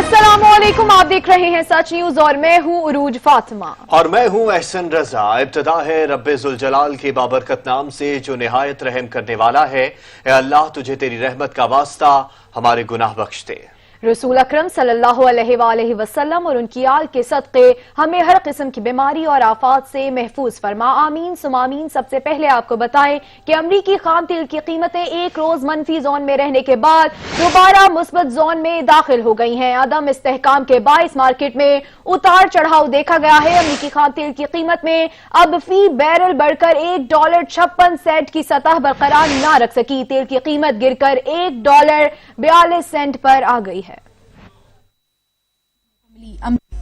अस्सलामुअलैकुम, आप देख रहे हैं सच न्यूज और मैं हूं उरूज फातिमा और मैं हूं एहसन रजा। इब्तिदा है रब्बे जुल जलाल के बाबरकत नाम से जो निहायत रहम करने वाला है। ए अल्लाह तुझे तेरी रहमत का वास्ता हमारे गुनाह बख्श दे। रसूल अकरम सल्लल्लाहु अलैहि वसल्लम और उनकी आल के सदक़े हमें हर किस्म की बीमारी और आफात से महफूज फरमा। आमीन सुमामीन। सबसे पहले आपको बताएं कि अमरीकी खाम तेल की कीमतें एक रोज मनफी जोन में रहने के बाद दोबारा मुस्बत जोन में दाखिल हो गई हैं। अदम इस्तेहकाम के बाइस मार्केट में उतार चढ़ाव देखा गया है। अमरीकी खाम तेल की कीमत में अब फी बैरल बढ़कर $1.56 की सतह बरकरार न रख सकी। तेल की कीमत गिरकर $1.42 पर आ गई है।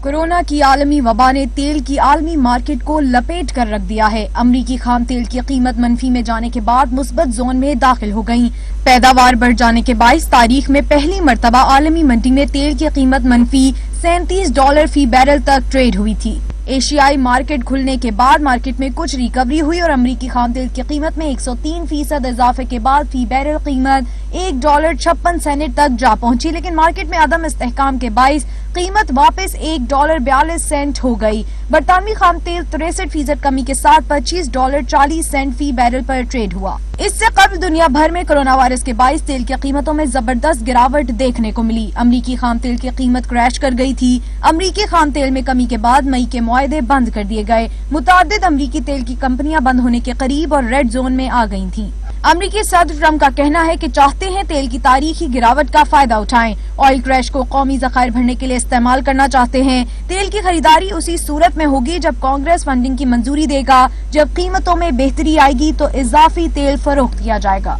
कोरोना की आलमी वबा ने तेल की आलमी मार्केट को लपेट कर रख दिया है। अमरीकी खाम तेल की कीमत मनफी में जाने के बाद मुस्बत जोन में दाखिल हो गई। पैदावार बढ़ जाने के बाईस तारीख में पहली मर्तबा आलमी मंडी में तेल की कीमत मनफी $37 फी बैरल तक ट्रेड हुई थी। एशियाई मार्केट खुलने के बाद मार्केट में कुछ रिकवरी हुई और अमरीकी खाम तेल की कीमत में 103% इजाफे के बाद फी बैरल कीमत $1.56 तक जा पहुंची। लेकिन मार्केट में अदम इस्तेहकाम के बाईस कीमत वापस $1.42 हो गई। बरतानवी खाम तेल 63% कमी के साथ $25.40 फी बैरल पर ट्रेड हुआ। इससे कबल दुनिया भर में कोरोना वायरस के बाईस तेल की कीमतों में जबरदस्त गिरावट देखने को मिली। अमरीकी खाम तेल की कीमत क्रैश कर गई थी। अमरीकी खाम तेल में कमी के बाद मई के मुआहदे बंद कर दिए गए। मुतादिद अमरीकी तेल की कंपनियां बंद होने के करीब और रेड जोन में आ गई थीं। अमरीकी सदर ट्रम्प का कहना है कि चाहते हैं तेल की तारीखी गिरावट का फायदा उठाएं। ऑयल क्रैश को कौमी जखायर भरने के लिए इस्तेमाल करना चाहते हैं। तेल की खरीदारी उसी सूरत में होगी जब कांग्रेस फंडिंग की मंजूरी देगा। जब कीमतों में बेहतरी आएगी तो इजाफी तेल फरोख्त किया जाएगा।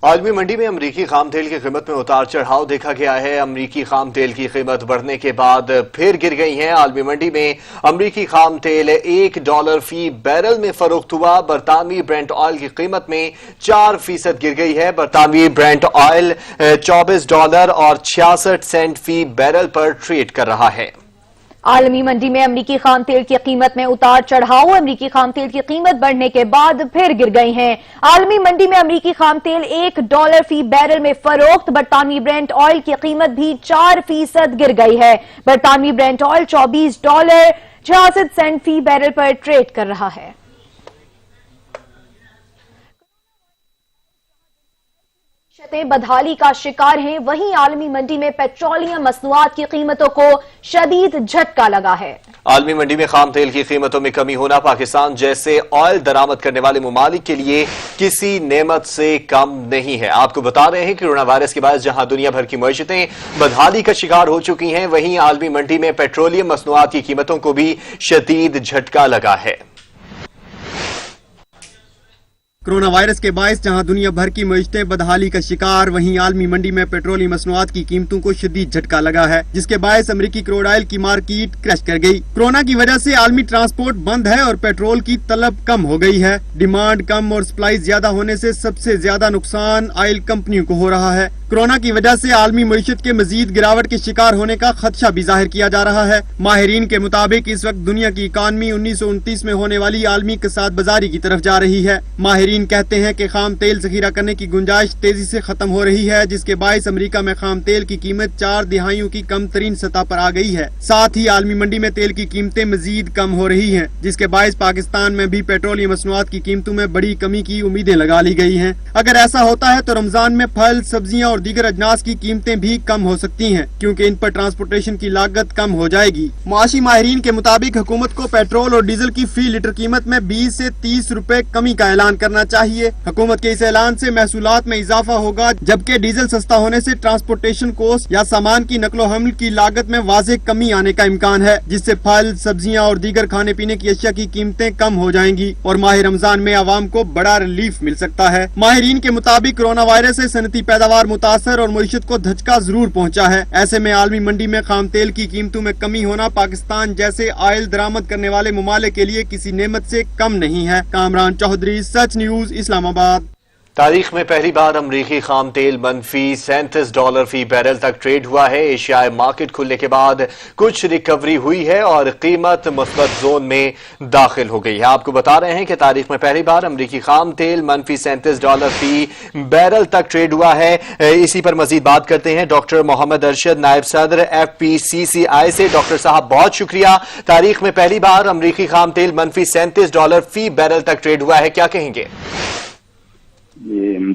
आलमी मंडी में अमरीकी खाम तेल की कीमत में उतार चढ़ाव देखा गया है। अमरीकी खाम तेल की कीमत बढ़ने के बाद फिर गिर गई है। आलमी मंडी में अमरीकी खाम तेल $1 फी बैरल में फरोख्त हुआ। बरतानवी ब्रेंट ऑयल की कीमत में 4% गिर गई है। बरतानवी ब्रेंट ऑयल $24.66 फी बैरल पर ट्रेड कर रहा है। आलमी मंडी में अमरीकी खाम तेल की कीमत में उतार चढ़ाव। अमरीकी खाम तेल की कीमत बढ़ने के बाद फिर गिर गई है। आलमी मंडी में अमरीकी खाम तेल $1 फी बैरल में फरोख्त। बरतानवी ब्रेंट ऑयल की कीमत भी 4% गिर गई है। बरतानवी ब्रेंट ऑयल $24.66 फी बैरल पर ट्रेड कर रहा है। बदहाली का शिकार हैं, वहीं आलमी मंडी में पेट्रोलियम मसनूआत की कीमतों को शदीद झटका लगा है। आलमी मंडी में खाम तेल की कीमतों में कमी होना पाकिस्तान जैसे ऑयल दरामद करने वाले ममालिक के लिए किसी नेमत से कम नहीं है। आपको बता रहे हैं कि कोरोना वायरस के बाद जहां दुनिया भर की मईशतें बदहाली का शिकार हो चुकी हैं, वहीं आलमी मंडी में पेट्रोलियम मसनूआत की कीमतों को भी शदीद झटका लगा है। कोरोना वायरस के बायस जहां दुनिया भर की मईशतें बदहाली का शिकार, वहीं आलमी मंडी में पेट्रोलियम मसनूआत की कीमतों को शदीद झटका लगा है, जिसके बायस अमरीकी क्रूड ऑयल की मार्केट क्रैश कर गई। कोरोना की वजह से आलमी ट्रांसपोर्ट बंद है और पेट्रोल की तलब कम हो गई है। डिमांड कम और सप्लाई ज्यादा होने से सबसे ज्यादा नुकसान ऑयल कंपनियों को हो रहा है। कोरोना की वजह से आलमी मईशत के मजीद गिरावट के शिकार होने का खदशा भी जाहिर किया जा रहा है। माहिरीन के मुताबिक इस वक्त दुनिया की इकानमी 1929 में होने वाली आलमी कसाद बाजारी की तरफ जा रही है। माहिरीन कहते हैं कि खाम तेल जखीरा करने की गुंजाइश तेजी से खत्म हो रही है, जिसके बायस अमेरिका में खाम तेल की कीमत 4 दिहाइयों की कम तरीन सतह पर आ गई है। साथ ही आलमी मंडी में तेल की कीमतें मजीद कम हो रही है, जिसके बायस पाकिस्तान में भी पेट्रोलियम मसनूआत की कीमतों में बड़ी कमी की उम्मीदें लगा ली गई है। अगर ऐसा होता है तो रमजान में फल, सब्जियां और दीगर अजनास की कीमतें भी कम हो सकती हैं, क्योंकि इन पर ट्रांसपोर्टेशन की लागत कम हो जाएगी। मुआशी माहिरीन के मुताबिक हुकूमत को पेट्रोल और डीजल की फी लीटर कीमत में 20 से 30 रुपए कमी का ऐलान करना चाहिए। हुकूमत के इस ऐलान से महसूलात में इजाफा होगा, जबकि डीजल सस्ता होने से ट्रांसपोर्टेशन कॉस्ट या सामान की नकलो हमल की लागत में वाज़ेह कमी आने का इम्कान है, जिससे फल, सब्जियां और दीगर खाने पीने की अशिया की कीमतें कम हो जाएंगी और माह रमजान में आवाम को बड़ा रिलीफ मिल सकता है। माहिरीन के मुताबिक कोरोना वायरस से सनती पैदावार मुतासर और मईशत को धचका जरूर पहुंचा है। ऐसे में आलमी मंडी में खाम तेल की कीमतों में कमी होना पाकिस्तान जैसे ऑयल दरामद करने वाले ममालिक के लिए किसी नेमत से कम नहीं है। कामरान चौधरी, सच न्यूज, इस्लामाबाद। तारीख में पहली बार अमरीकी खाम तेल मनफी $37 फी बैरल तक ट्रेड हुआ है। एशियाई मार्केट खुलने के बाद कुछ रिकवरी हुई है और कीमत मुस्बत जोन में दाखिल हो गई है। आपको बता रहे हैं कि तारीख में पहली बार अमरीकी खाम तेल मनफी $37 फी बैरल तक ट्रेड हुआ है। इसी पर मजीद बात करते हैं डॉक्टर मोहम्मद अरशद, नायब सदर FPCCI से। डॉक्टर साहब बहुत शुक्रिया। तारीख में पहली बार अमरीकी खाम तेल मनफी $37 फी बैरल तक ट्रेड हुआ है, क्या कहेंगे?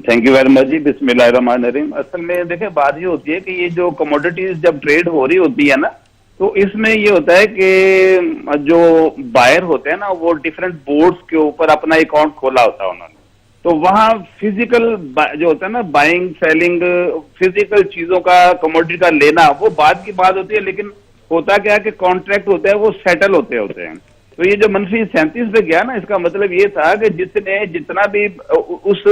थैंक यू वेरी मच जी। बिस्मिल्लाहिर्रहमानिर्रहीम। असल में देखिए बात ये होती है कि ये जो कमोडिटीज जब ट्रेड हो रही होती है ना, तो इसमें ये होता है कि जो बायर होते हैं ना, वो डिफरेंट बोर्ड्स के ऊपर अपना अकाउंट खोला होता है उन्होंने। तो वहाँ फिजिकल जो होता है ना, बाइंग सेलिंग, फिजिकल चीजों का, कमोडिटी का लेना, वो बात की बात होती है। लेकिन होता क्या है कि कॉन्ट्रैक्ट होते हैं वो सेटल होते हैं। तो ये जो मनफी 37 पे गया ना, इसका मतलब ये था कि जिसने जितना भी उस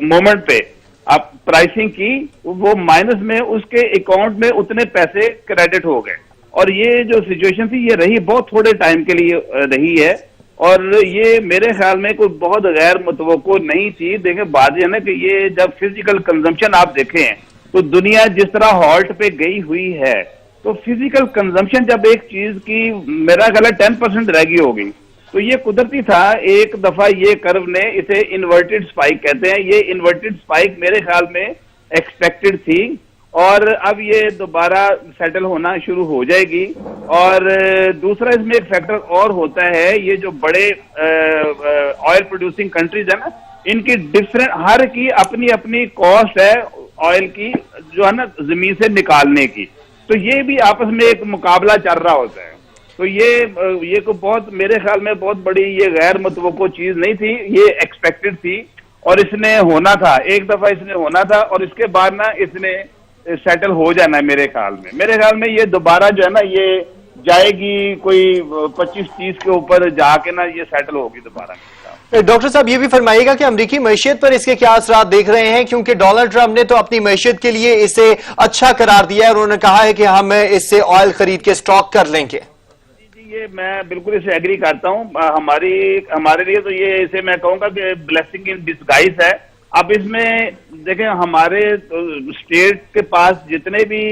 मोमेंट पे आप प्राइसिंग की, वो माइनस में उसके अकाउंट में उतने पैसे क्रेडिट हो गए। और ये जो सिचुएशन थी ये रही बहुत थोड़े टाइम के लिए रही है, और ये मेरे ख्याल में कोई बहुत गैर मुतवक्को नहीं थी। देखें बात यह ना कि ये जब फिजिकल कंजम्पशन आप देखें तो दुनिया जिस तरह हॉल्ट पे गई हुई है, तो फिजिकल कंजम्पशन जब एक चीज की मेरा ख्याल है 10% रह गई होगी, तो ये कुदरती था। एक दफा ये कर्व ने, इसे इन्वर्टेड स्पाइक कहते हैं, ये इन्वर्टेड स्पाइक मेरे ख्याल में एक्सपेक्टेड थी, और अब ये दोबारा सेटल होना शुरू हो जाएगी। और दूसरा इसमें एक फैक्टर और होता है, ये जो बड़े ऑयल प्रोड्यूसिंग कंट्रीज है ना, इनकी डिफरेंट, हर की अपनी अपनी कॉस्ट है ऑयल की, जो है ना जमीन से निकालने की। तो ये भी आपस में एक मुकाबला चल रहा होता है। तो ये को बहुत, मेरे ख्याल में बहुत बड़ी ये गैर मुतवक्को चीज नहीं थी, ये एक्सपेक्टेड थी और इसने होना था। एक दफा इसने होना था और इसके बाद ना इसने सेटल हो जाना है मेरे ख्याल में ये दोबारा जो है ना, ये जाएगी कोई 25-30 के ऊपर जाके ना, ये सेटल होगी दोबारा। डॉक्टर साहब ये भी फरमाइएगा कि अमरीकी मईशत पर इसके क्या असरात देख रहे हैं, क्योंकि डोनाल्ड ट्रंप ने तो अपनी मईशत के लिए इसे अच्छा करार दिया है और उन्होंने कहा है कि हम इससे ऑयल खरीद के स्टॉक कर लेंगे। जी ये मैं बिल्कुल इसे एग्री करता हूँ। हमारे लिए तो ये, इसे मैं कहूँगा कि ब्लेसिंग इन डिस्गाइज है। अब इसमें देखें, हमारे स्टेट के पास जितने भी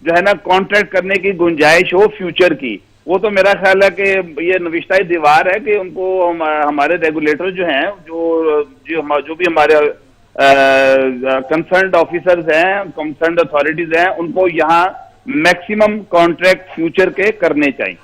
जो है ना कॉन्ट्रैक्ट करने की गुंजाइश हो फ्यूचर की, वो तो मेरा ख्याल है कि ये नविश्ता दीवार है कि उनको हमारे रेगुलेटर जो हैं, जो भी हमारे कंसर्न्ड ऑफिसर्स हैं, कंसर्न्ड अथॉरिटीज हैं, उनको यहाँ मैक्सिमम कॉन्ट्रैक्ट फ्यूचर के करने चाहिए।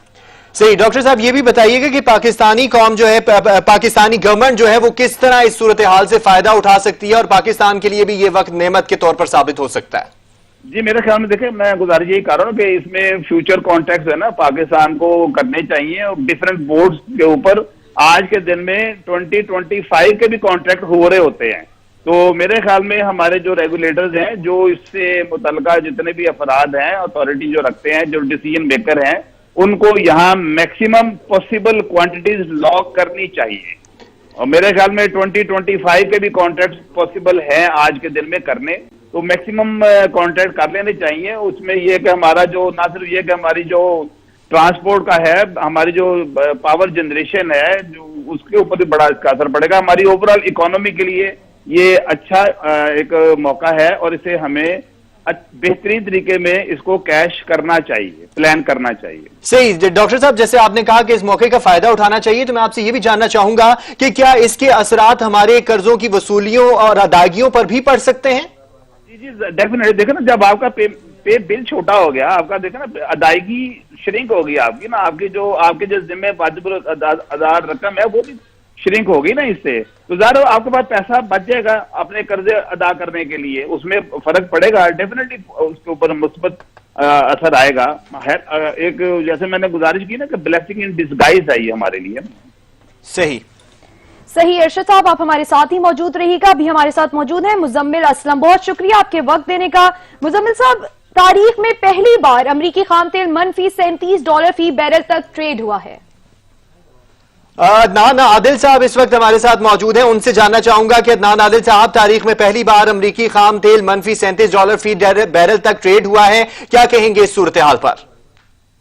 सही। डॉक्टर साहब ये भी बताइएगा कि पाकिस्तानी कौम जो है, पाकिस्तानी गवर्नमेंट जो है, वो किस तरह इस सूरत हाल से फायदा उठा सकती है और पाकिस्तान के लिए भी ये वक्त नेमत के तौर पर साबित हो सकता है? जी मेरे ख्याल में देखें, मैं गुजारिश यही कर रहा हूँ कि इसमें फ्यूचर कॉन्ट्रैक्ट है ना, पाकिस्तान को करने चाहिए। और डिफरेंट बोर्ड्स के ऊपर आज के दिन में 2025 के भी कॉन्ट्रैक्ट हो रहे होते हैं। तो मेरे ख्याल में हमारे जो रेगुलेटर्स हैं, जो इससे मुतल्लिका जितने भी अफराद हैं, अथॉरिटी जो रखते हैं, जो डिसीजन मेकर हैं, उनको यहाँ मैक्सिमम पॉसिबल क्वांटिटीज लॉक करनी चाहिए। और मेरे ख्याल में 2025 के भी कॉन्ट्रैक्ट पॉसिबल हैं आज के दिन में करने, तो मैक्सिमम कॉन्ट्रैक्ट कर लेने चाहिए। उसमें यह कि हमारा जो, ना सिर्फ ये कि हमारी जो ट्रांसपोर्ट का है, हमारी जो पावर जनरेशन है, जो उसके ऊपर भी बड़ा इसका असर पड़ेगा। हमारी ओवरऑल इकोनॉमी के लिए ये अच्छा एक मौका है और इसे हमें बेहतरीन तरीके में इसको कैश करना चाहिए, प्लान करना चाहिए। सही। डॉक्टर साहब जैसे आपने कहा कि इस मौके का फायदा उठाना चाहिए, तो मैं आपसे ये भी जानना चाहूंगा कि क्या इसके असरात हमारे कर्जों की वसूलियों और अदायगियों पर भी पड़ सकते हैं? जी डेफिनेटली। देखो ना, जब आपका पे बिल छोटा हो गया, आपका देखो ना अदायगी श्रिंक होगी आपकी ना, आपके जो जिम्मे वाजिब अदा रकम है वो भी श्रिंक होगी ना इससे। तो ज़ाहिर आपके पास पैसा बच जाएगा अपने कर्जे अदा करने के लिए, उसमें फर्क पड़ेगा डेफिनेटली, उसके ऊपर मुस्बत असर आएगा। एक जैसे मैंने गुजारिश की ना कि ब्लेसिंग इन डिस्गाइज है ये हमारे लिए। सही। अरशद साहब आप हमारे साथ ही मौजूद रहिएगा। अभी हमारे साथ मौजूद है मुजम्मिल असलम। बहुत शुक्रिया आपके वक्त देने का। मुजम्मिल साहब, तारीख में पहली बार अमरीकी खाम तेल मनफी $37 फी बैरल तक ट्रेड हुआ है। अदनान आदिल साहब इस वक्त हमारे साथ मौजूद हैं, उनसे जानना चाहूंगा कि अदनान आदिल साहब, तारीख में पहली बार अमरीकी खाम तेल मनफी $37 फी बैरल तक ट्रेड हुआ है, क्या कहेंगे इस सूरत हाल पर?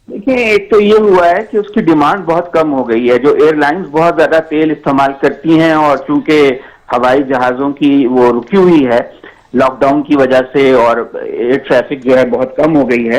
देखिए, एक तो ये हुआ है कि उसकी डिमांड बहुत कम हो गई है। जो एयरलाइंस बहुत ज्यादा तेल इस्तेमाल करती हैं और चूंकि हवाई जहाजों की वो रुकी हुई है लॉकडाउन की वजह से, और एयर ट्रैफिक जो है बहुत कम हो गई है।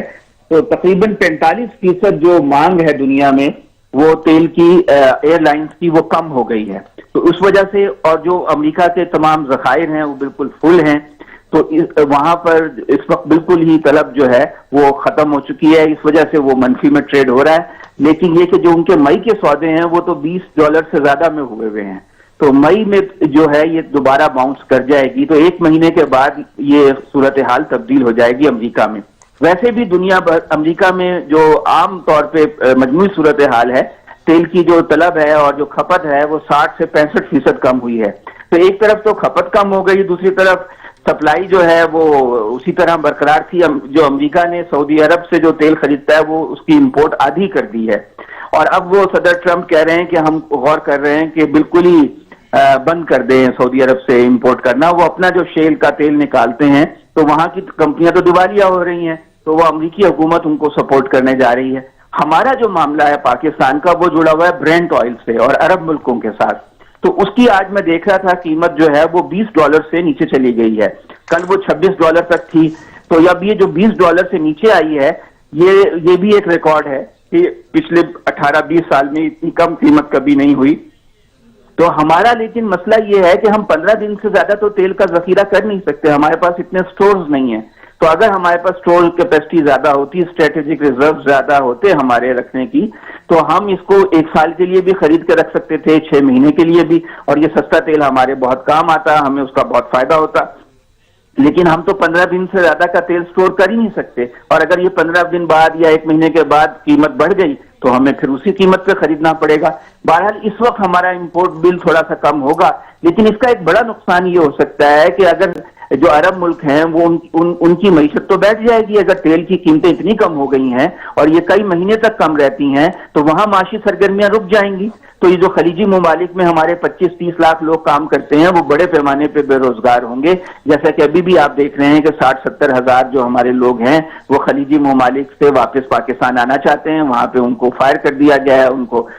तो तकरीबन 45% जो मांग है दुनिया में वो तेल की एयरलाइंस की वो कम हो गई है। तो उस वजह से, और जो अमेरिका के तमाम जखायर हैं वो बिल्कुल फुल हैं, तो वहां पर इस वक्त बिल्कुल ही तलब जो है वो खत्म हो चुकी है। इस वजह से वो मनफी में ट्रेड हो रहा है। लेकिन ये कि जो उनके मई के सौदे हैं वो तो $20 से ज्यादा में हुए हुए हैं, तो मई में जो है ये दोबारा बाउंस कर जाएगी। तो एक महीने के बाद ये सूरत हाल तब्दील हो जाएगी अमेरिका में। वैसे भी दुनिया भर, अमेरिका में जो आम तौर पे मजमूई सूरत हाल है, तेल की जो तलब है और जो खपत है वो 60 से 65% कम हुई है। तो एक तरफ तो खपत कम हो गई, दूसरी तरफ सप्लाई जो है वो उसी तरह बरकरार थी। जो अमेरिका ने सऊदी अरब से जो तेल खरीदता है वो उसकी इंपोर्ट आधी कर दी है, और अब वो सदर ट्रंप कह रहे हैं कि हम गौर कर रहे हैं कि बिल्कुल ही बंद कर दें सऊदी अरब से इंपोर्ट करना। वो अपना जो शेल का तेल निकालते हैं तो वहां की कंपनियां तो दिवालिया हो रही हैं, तो वो अमेरिकी हुकूमत उनको सपोर्ट करने जा रही है। हमारा जो मामला है पाकिस्तान का वो जुड़ा हुआ है ब्रेंट ऑयल से और अरब मुल्कों के साथ। तो उसकी आज मैं देख रहा था कीमत जो है वो $20 से नीचे चली गई है। कल वो $26 तक थी। तो अब ये जो $20 से नीचे आई है ये भी एक रिकॉर्ड है कि पिछले 18-20 साल में इतनी कम कीमत कभी नहीं हुई। तो हमारा लेकिन मसला ये है कि हम 15 दिन से ज्यादा तो तेल का जखीरा कर नहीं सकते, हमारे पास इतने स्टोर्स नहीं है। तो अगर हमारे पास स्टोर कैपेसिटी ज्यादा होती, स्ट्रेटेजिक रिजर्व ज्यादा होते हमारे रखने की, तो हम इसको 1 साल के लिए भी खरीद के रख सकते थे, 6 महीने के लिए भी, और ये सस्ता तेल हमारे बहुत काम आता, हमें उसका बहुत फायदा होता। लेकिन हम तो 15 दिन से ज्यादा का तेल स्टोर कर ही नहीं सकते, और अगर ये 15 दिन बाद या 1 महीने के बाद कीमत बढ़ गई तो हमें फिर उसी कीमत पे खरीदना पड़ेगा। बहरहाल इस वक्त हमारा इंपोर्ट बिल थोड़ा सा कम होगा, लेकिन इसका एक बड़ा नुकसान ये हो सकता है कि अगर जो अरब मुल्क हैं वो उनकी मईशत तो बैठ जाएगी। अगर तेल की कीमतें इतनी कम हो गई हैं और ये कई महीने तक कम रहती हैं तो वहां माशी सरगर्मियां रुक जाएंगी। तो ये जो खलीजी ममालिक में हमारे 25-30 लाख लोग काम करते हैं वो बड़े पैमाने पे बेरोजगार होंगे। जैसा कि अभी भी आप देख रहे हैं कि 60-70 हजार जो हमारे लोग हैं वो खलीजी ममालिक से वापस पाकिस्तान आना चाहते हैं, वहां पे उनको फायर कर दिया गया है, उनको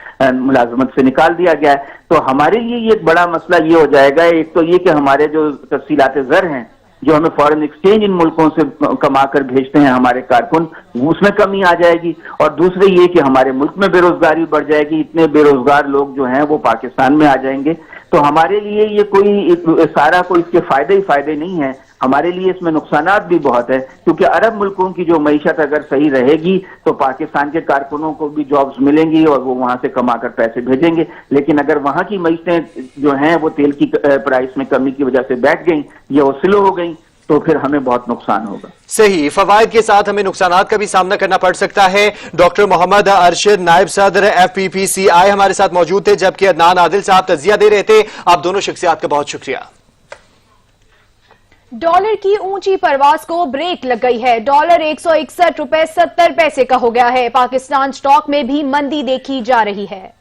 मुलाजमत से निकाल दिया गया है। तो हमारे लिए ये एक बड़ा मसला ये हो जाएगा, एक तो ये कि हमारे जो तफसीलात ज़र हैं जो हमें फॉरेन एक्सचेंज इन मुल्कों से कमा कर भेजते हैं हमारे कारकुन, उसमें कमी आ जाएगी, और दूसरे ये कि हमारे मुल्क में बेरोजगारी बढ़ जाएगी, इतने बेरोजगार लोग जो हैं वो पाकिस्तान में आ जाएंगे। तो हमारे लिए ये कोई सारा कोई इसके फायदे ही फायदे नहीं है, हमारे लिए इसमें नुकसानात भी बहुत है। क्योंकि अरब मुल्कों की जो मईशत अगर सही रहेगी तो पाकिस्तान के कारकुनों को भी जॉब्स मिलेंगी और वो वहां से कमा कर पैसे भेजेंगे। लेकिन अगर वहां की मईशतें जो हैं वो तेल की प्राइस में कमी की वजह से बैठ गई या वो स्लो हो गई तो फिर हमें बहुत नुकसान होगा। सही, फवायद के साथ हमें नुकसानात का भी सामना करना पड़ सकता है। डॉक्टर मोहम्मद अरशद, नायब सदर FPPCI हमारे साथ मौजूद थे, जबकि अदनान आदिल साहब तजिया दे रहे थे। आप दोनों शख्सियात का बहुत शुक्रिया। डॉलर की ऊंची परवाज को ब्रेक लग गई है। डॉलर 161 रुपए 70 पैसे का हो गया है। पाकिस्तान स्टॉक में भी मंदी देखी जा रही है।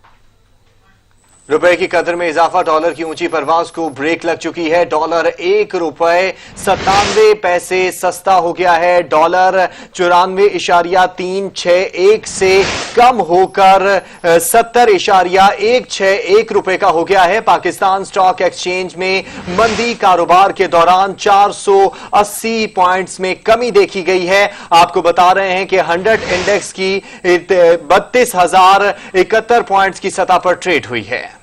रुपए की कदर में इजाफा, डॉलर की ऊंची परवाज को ब्रेक लग चुकी है। डॉलर 1 रुपए 97 पैसे सस्ता हो गया है। डॉलर 94.361 से कम होकर 70.161 रुपए का हो गया है। पाकिस्तान स्टॉक एक्सचेंज में मंदी कारोबार के दौरान 480 पॉइंट्स में कमी देखी गई है। आपको बता रहे हैं कि 100 इंडेक्स की 32,071 पॉइंट्स की सतह पर ट्रेड हुई है।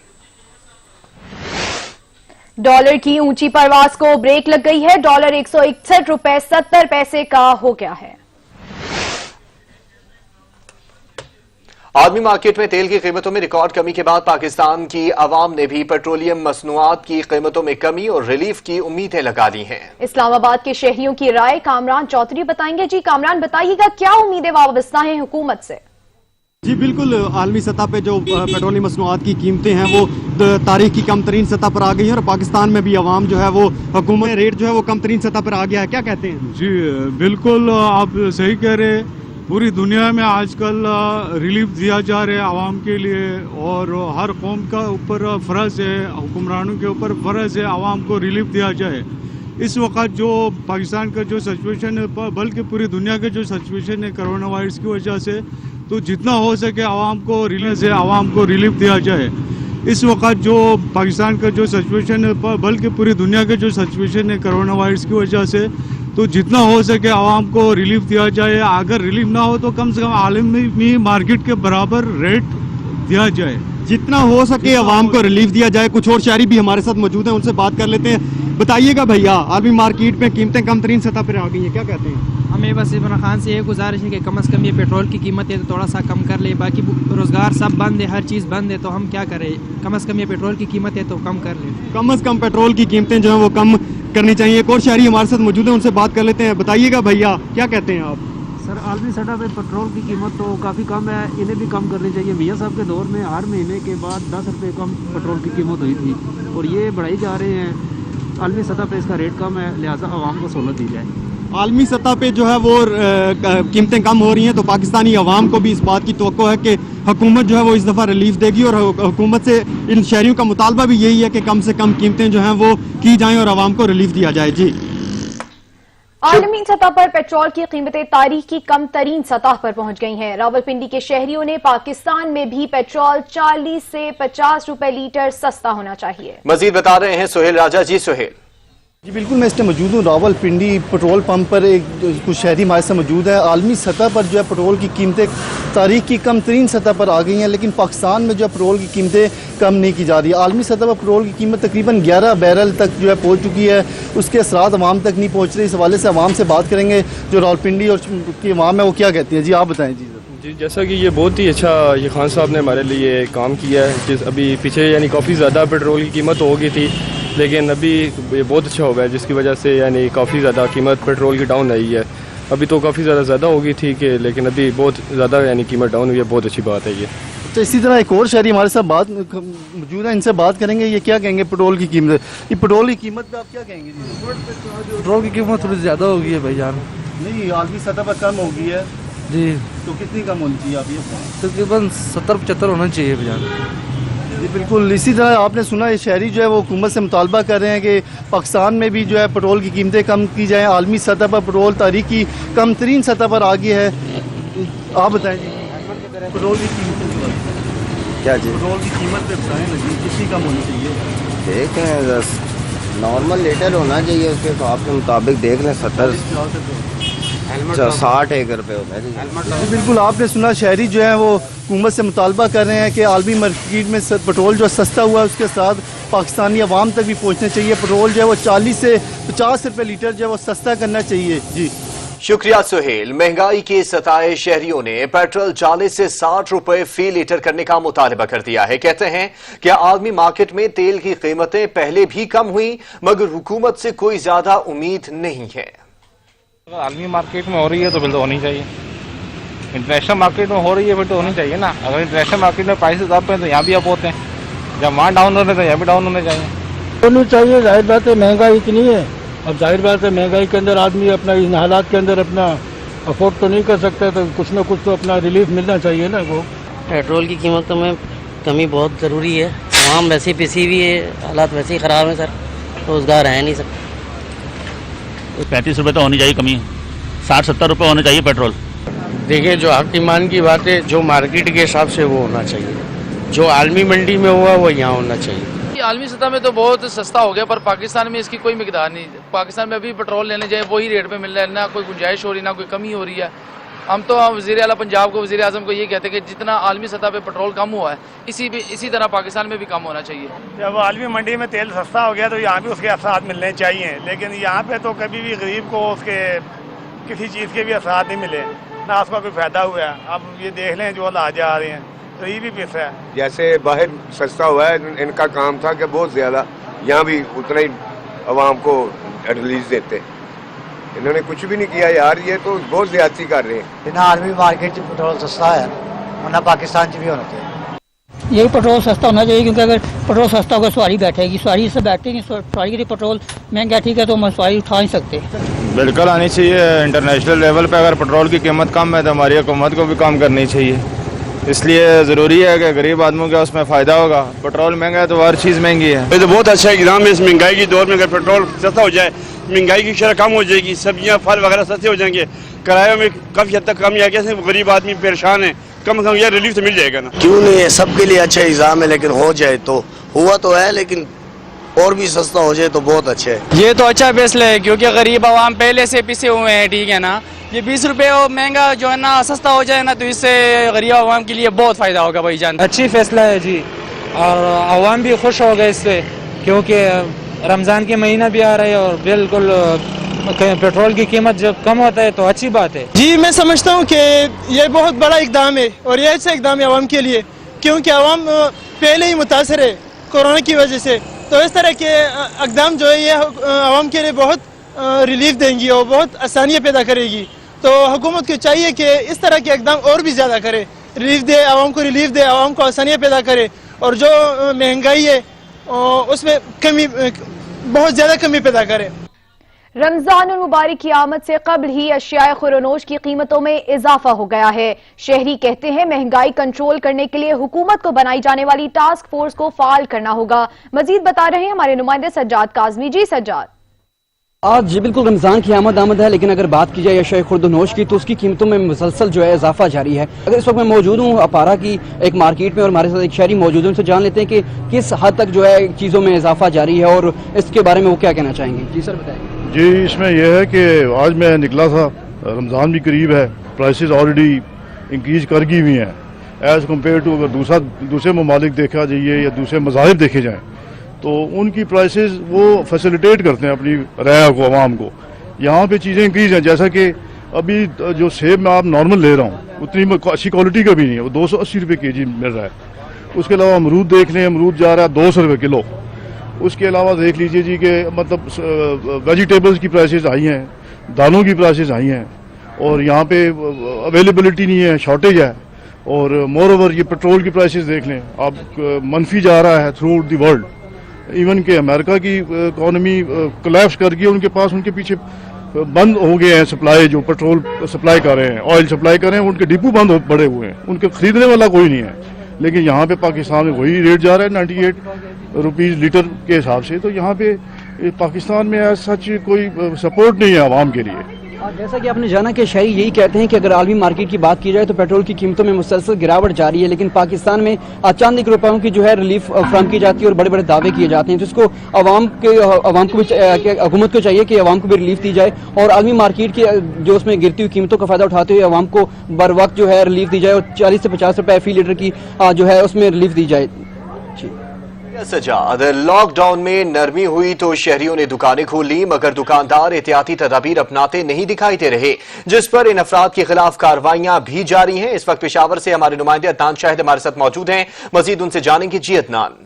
डॉलर की ऊंची परवाज को ब्रेक लग गई है। डॉलर 161 रुपए 70 पैसे का हो गया है। आलमी मार्केट में तेल की कीमतों में रिकॉर्ड कमी के बाद पाकिस्तान की अवाम ने भी पेट्रोलियम मसनूआत की कीमतों में कमी और रिलीफ की उम्मीदें लगा दी हैं। इस्लामाबाद के शहरियों की राय कामरान चौधरी बताएंगे। जी कामरान, बताइएगा क्या उम्मीदें वाबस्ता हैं हुकूमत से? जी बिल्कुल, आलमी सतह पे जो पेट्रोलियम मसनूआत की कीमतें हैं वो तारीख की कम तरीन सतह पर आ गई हैं और पाकिस्तान में भी अवाम जो है वो हुकूमत रेट जो है वो कम तरीन सतह पर आ गया है। क्या कहते हैं? जी बिल्कुल, आप सही कह रहे हैं। पूरी दुनिया में आजकल रिलीफ दिया जा रहा है आवाम के लिए, और हर कौम का ऊपर फ़र्ज़ है, हुक्मरानों के ऊपर फ़र्ज़ है आवाम को रिलीफ दिया जाए। इस वक्त जो पाकिस्तान का जो सिचुएशन है, बल्कि पूरी दुनिया के जो सिचुएशन है कोरोना वायरस की वजह से, तो जितना हो सके आवाम को रिलीफ दिया जाए। इस वक्त जो पाकिस्तान का जो सिचुएशन है, बल्कि पूरी दुनिया के जो सिचुएशन है कोरोना वायरस की वजह से, तो जितना हो सके आवाम को रिलीफ दिया जाए। अगर रिलीफ ना हो तो कम से कम आलमी मार्केट के बराबर रेट दिया जाए। जितना हो सके आवाम को रिलीफ दिया जाए। कुछ और शहरी भी हमारे साथ मौजूद हैं, उनसे बात कर लेते हैं। बताइएगा भैया, आलमी मार्केट में कीमतें कम तरीन सतह पर आ गई हैं, क्या कहते हैं? हमें बस इमरान खान से ये गुजारिश है कि कम से कम ये पेट्रोल की कीमत है तो थोड़ा सा कम कर ले। बाकी रोज़गार सब बंद है, हर चीज़ बंद है, तो हम क्या करें? कम से कम ये पेट्रोल की कीमत है तो कम कर ले। कम से कम पेट्रोल की कीमतें जो है वो कम करनी चाहिए। एक और शहरी हमारे साथ मौजूद है, उनसे बात कर लेते हैं। बताइएगा भैया, क्या कहते हैं आप? सर, आलमी सतह पे पेट्रोल की कीमत तो काफ़ी कम है, इन्हें भी कम करनी चाहिए। मियाँ साहब के दौर में हर महीने के बाद 10 रुपये कम पेट्रोल की कीमत हुई थी और ये बढ़ाई जा रहे हैं। आलमी सतह पे इसका रेट कम है, लिहाजा आवाम को सहूलत दी जाए। आलमी सतह पे जो है वो कीमतें कम हो रही हैं, तो पाकिस्तानी अवाम को भी इस बात की तवक्को है कि हुकूमत जो है वो इस दफ़ा रिलीफ देगी और हुकूमत से इन शहरियों का मुतालबा भी यही है कि कम से कम कीमतें जो हैं वो की जाएं और आवाम को रिलीफ दिया जाए। जी, आलमी सतह पर पेट्रोल की कीमतें तारीख की कम तरीन सतह पर पहुंच गई हैं। रावलपिंडी के शहरियों ने पाकिस्तान में भी पेट्रोल 40 से 50 रुपए लीटर सस्ता होना चाहिए। मजीद बता रहे हैं सुहेल राजा। जी सुहेल। जी बिल्कुल, मैं इस टाइम मौजूद हूँ रावलपिंडी पेट्रोल पंप पर। कुछ शहरी हमारे साथ मौजूद है। आलमी सतह पर जो है पेट्रोल की कीमतें तारीख की कम तरीन सतह पर आ गई हैं, लेकिन पाकिस्तान में जो है पेट्रोल की कीमतें कम नहीं की जा रही। आलमी सतह पर पेट्रोल की कीमत तकरीबन 11 बैरल तक जो है पहुँच चुकी है, उसके असरात अवाम तक नहीं पहुँच रहे। इस हवाले से अवाम से बात करेंगे जो रावलपिंडी और की अवाम है वो क्या कहती है। जी आप बताएँ। जी, जैसा कि ये बहुत ही अच्छा ये खान साहब ने हमारे लिए काम किया है। जिस अभी पीछे यानी काफ़ी ज़्यादा पेट्रोल की कीमत हो गई थी, लेकिन अभी ये बहुत अच्छा हो गया, जिसकी वजह से यानी काफ़ी ज़्यादा कीमत पेट्रोल की डाउन आई है। अभी तो काफ़ी ज़्यादा हो गई थी कि, लेकिन अभी बहुत ज़्यादा यानी कीमत डाउन हुई है। बहुत अच्छी बात है ये। तो इसी तरह एक और शहरी हमारे साथ बात मौजूद है, इनसे बात करेंगे। ये क्या कहेंगे पेट्रोल की कीमत? ये पेट्रोल की कीमत पे आप क्या कहेंगे? पेट्रोल की कीमत थोड़ी ज़्यादा हो गई है भाईजान। नहीं, आलमी सतह पर कम हो गई है जी, तो कितनी कम होनी चाहिए आप ये बताएं? तकरीबन 70-75 होना चाहिए भाईजान। जी बिल्कुल, इसी तरह आपने सुना ये शहरी जो है वो हुकूमत से मुतालबा कर रहे हैं कि पाकिस्तान में भी जो है पेट्रोल की कीमतें कम की जाएँ। आलमी सतह पर पेट्रोल तारीख की कम तरीन सतह पर आ गई है। आप बताएं जी, पेट्रोल की कीमत क्या जी? पेट्रोल की कीमत पे बताएं लगी कितनी कम होनी चाहिए? देख लें, बस नॉर्मल लीटर होना चाहिए, उसके हिसाब के मुताबिक देख लें। 60-61 रुपये होता है। बिल्कुल, आपने सुना शहरी जो है वो हुकूमत से मुतालबा कर रहे हैं कि आलमी मार्केट में पेट्रोल जो सस्ता हुआ है उसके साथ पाकिस्तानी अवाम तक भी पहुँचना चाहिए। पेट्रोल जो है वो 40 से 50 रुपये लीटर जो है वो सस्ता करना चाहिए। जी शुक्रिया सुहेल। महंगाई के सताए शहरियों ने पेट्रोल 40 से 60 रुपए फी लीटर करने का मुतालबा कर दिया है। कहते हैं कि आलमी मार्केट में तेल की कीमतें पहले भी कम हुई, मगर हुकूमत से कोई ज्यादा उम्मीद नहीं है। आलमी मार्केट में हो रही है तो फिर तो होनी चाहिए। इंटरनेशनल मार्केट में हो रही है फिर तो होनी चाहिए ना। अगर इंटरनेशनल मार्केट में प्राइसेस अप हैं तो यहाँ भी अप होते हैं, जब वहाँ डाउन हो रहे तो यहाँ भी डाउन होने चाहिए। होनी चाहिए, जाहिर बात है महंगाई इतनी है। अब जाहिर बात है महंगाई के अंदर आदमी अपना इन हालात के अंदर अपना अफोर्ड तो नहीं कर सकता, तो कुछ ना कुछ तो अपना रिलीफ मिलना चाहिए ना। वो पेट्रोल की कीमतों में कमी बहुत ज़रूरी है। तमाम वैसे पिसी हुई है, हालात वैसे ही ख़राब हैं सर, रोज़गार है नहीं सर। 35 रुपये तो होनी चाहिए कमी, 60-70 रुपये होने चाहिए पेट्रोल। देखिए, जो हकीमान की बात है, जो मार्केट के हिसाब से वो होना चाहिए, जो आलमी मंडी में हुआ वो यहाँ होना चाहिए। आलमी सतह में तो बहुत सस्ता हो गया, पर पाकिस्तान में इसकी कोई मिकदार नहीं। पाकिस्तान में अभी पेट्रोल लेने जाए वही रेट पे मिल रहा है, ना कोई गुंजाइश हो रही, ना कोई कमी हो रही है। हम तो वज़ीर आला पंजाब को, वज़ीर आज़म को ये कहते हैं कि जितना आलमी सतह पे पेट्रोल कम हुआ है, इसी तरह पाकिस्तान में भी कम होना चाहिए। जब आलमी मंडी में तेल सस्ता हो गया तो यहाँ भी उसके असरात मिलने चाहिए, लेकिन यहाँ पे तो कभी भी गरीब को उसके किसी चीज़ के भी असरात नहीं मिले, ना उसका कोई फ़ायदा हुआ है। अब ये देख लें जो हालात आ रहे हैं, तो ये भी पैसा है। जैसे बाहर सस्ता हुआ है, इनका काम था कि बहुत ज़्यादा यहाँ भी उतना ही आवाम को रिलीज देते। इन्होंने कुछ भी नहीं किया यार, ये तो बहुत ज्यादती कर रहे हैं। आलमी मार्केट में पेट्रोल सस्ता है, वरना पाकिस्तान भी होना चाहिए। यही पेट्रोल सस्ता होना चाहिए, क्योंकि अगर पेट्रोल सस्ता होगा सवारी बैठेगी, सवारी से बैठेगी, सवारी के लिए पेट्रोल महंगा ठीक है तो हम सवारी उठा नहीं सकते। बिल्कुल आनी चाहिए। इंटरनेशनल लेवल पे अगर पेट्रोल की कीमत कम है तो हमारी हुकूमत को भी काम करनी चाहिए। इसलिए ज़रूरी है कि गरीब आदमियों का उसमें फ़ायदा होगा। पेट्रोल महंगा है तो हर चीज़ महंगी है। ये तो बहुत अच्छा इक़दाम है। इस महंगाई के दौर में अगर पेट्रोल सस्ता हो जाए, महंगाई की शरह कम हो जाएगी, सब्जियां फल वगैरह सस्ते हो जाएंगे, किरायों में काफ़ी हद तक कमी आ गई। गरीब आदमी परेशान है, कम से कम ये रिलीफ तो मिल जाएगा ना। क्यों नहीं है, सबके लिए अच्छा इंतजाम है, लेकिन हो जाए तो हुआ तो है, लेकिन और भी सस्ता हो जाए तो बहुत अच्छा है। ये तो अच्छा फैसला है क्योंकि गरीब आवाम पहले से पिसे हुए हैं, ठीक है ना। ये 20 रुपए महंगा जो है ना सस्ता हो जाए ना तो इससे गरीब आवाम के लिए बहुत फायदा होगा भाईजान। अच्छी फैसला है जी, और आवाम भी खुश हो गए इससे क्योंकि रमज़ान के महीना भी आ रहा है और बिल्कुल पेट्रोल की कीमत जब कम होता है तो अच्छी बात है। जी मैं समझता हूँ कि ये बहुत बड़ा इकदाम है और ये अच्छा इकदाम है आवाम के लिए, क्योंकि आवाम पहले ही मुतासर है कोरोना की वजह से। तो इस तरह के इकदाम जो है ये आवाम के लिए बहुत रिलीफ देंगी और बहुत आसानियाँ पैदा करेगी। तो हुकूमत को चाहिए कि इस तरह के इकदाम और भी ज़्यादा करे, रिलीफ दे, आवाम को रिलीफ दे, आवाम को आसानियाँ पैदा करे और जो महंगाई है उसमें कमी, बहुत ज़्यादा कमी पैदा करे। रमजान मुबारक की आमद से कबल ही अशियाए खुरनोश की कीमतों में इजाफा हो गया है। शहरी कहते हैं महंगाई कंट्रोल करने के लिए हुकूमत को बनाई जाने वाली टास्क फोर्स को फाल करना होगा। मजीद बता रहे हैं हमारे नुमाइंदे सज्जाद काज़मी। जी सज्जाद। आज जी बिल्कुल रमज़ान की आमद है, लेकिन अगर बात की जाए अशिया खुर्दनोश की तो उसकी कीमतों में मुसलसल जो है इजाफा जारी है। अगर इस वक्त मैं मौजूद हूँ अपारा की एक मार्केट में और हमारे साथ एक शहरी मौजूद है, उनसे जान लेते हैं कि किस हद तक जो है चीज़ों में इजाफा जारी है और इसके बारे में वो क्या कहना चाहेंगे। जी सर बताएंगे। जी इसमें यह है कि आज मैं निकला था, रमज़ान भी करीब है, प्राइसेस ऑलरेडी इंक्रीज कर गई हुई हैं एज़ कम्पेयर टू अगर दूसरे ममालिक देखा जाइए या दूसरे मज़ाहिब देखे जाएँ तो उनकी प्राइसेस वो फैसिलिटेट करते हैं अपनी राय को, आवाम को। यहाँ पे चीज़ें इंक्रीज हैं, जैसा कि अभी जो सेब मैं आप नॉर्मल ले रहा हूँ उतनी अच्छी क्वालिटी का भी नहीं है, वो 280 रुपये के जी मिल रहा है। उसके अलावा अमरूद देख लें, अमरूद जा रहा है 200 रुपये किलो। उसके अलावा देख लीजिए जी कि मतलब वेजिटेबल्स की प्राइसेस आई हैं, दालों की प्राइसेस आई हैं और यहाँ पे अवेलेबिलिटी नहीं है, शॉर्टेज है। और मोर ओवर ये पेट्रोल की प्राइसेस देख लें आप, मनफी जा रहा है through out the world. Even के अमेरिका की इकोनॉमी कोलैप्स कर गई, उनके पास उनके पीछे बंद हो गए हैं सप्लाई, जो पेट्रोल सप्लाई कर रहे हैं, ऑयल सप्लाई कर रहे हैं, उनके डिपो बंद पड़े हुए हैं, उनके खरीदने वाला कोई नहीं है। लेकिन यहाँ पे पाकिस्तान में वही रेट जा रहा है 98 रुपीज़ लीटर के हिसाब से। तो यहाँ पे पाकिस्तान में ऐसा सच कोई सपोर्ट नहीं है आवाम के लिए। जैसा कि आपने जाना कि शहरी यही कहते हैं कि अगर आलमी मार्केट की बात की जाए तो पेट्रोल की कीमतों में मुसलसल गिरावट जारी है, लेकिन पाकिस्तान में चंद एक रुपयों की जो है रिलीफ फ्राहम की जाती है और बड़े बड़े दावे किए जाते हैं, जिसको आवाम को भी हुकूमत को चाहिए कि आवाम को भी रिलीफ दी जाए और आलमी मार्केट की जो उसमें गिरती हुई कीमतों का फायदा उठाते हुए आवाम को बर वक्त जो है रिलीफ दी जाए और 40 से 50 रुपए फी लीटर की जो है उसमें रिलीफ दी जाए। सजाद, लॉकडाउन में नरमी हुई तो शहरियों ने दुकानें खोल ली, मगर दुकानदार एहतियाती तदाबीर अपनाते नहीं दिखाई दे रहे, जिस पर इन अफराद के खिलाफ कार्रवाइयां भी जारी हैं। इस वक्त पेशावर से हमारे नुमाइंदे अदनान शाहिद हमारे साथ मौजूद हैं, मजीद उनसे जानेंगे। जी अदनान।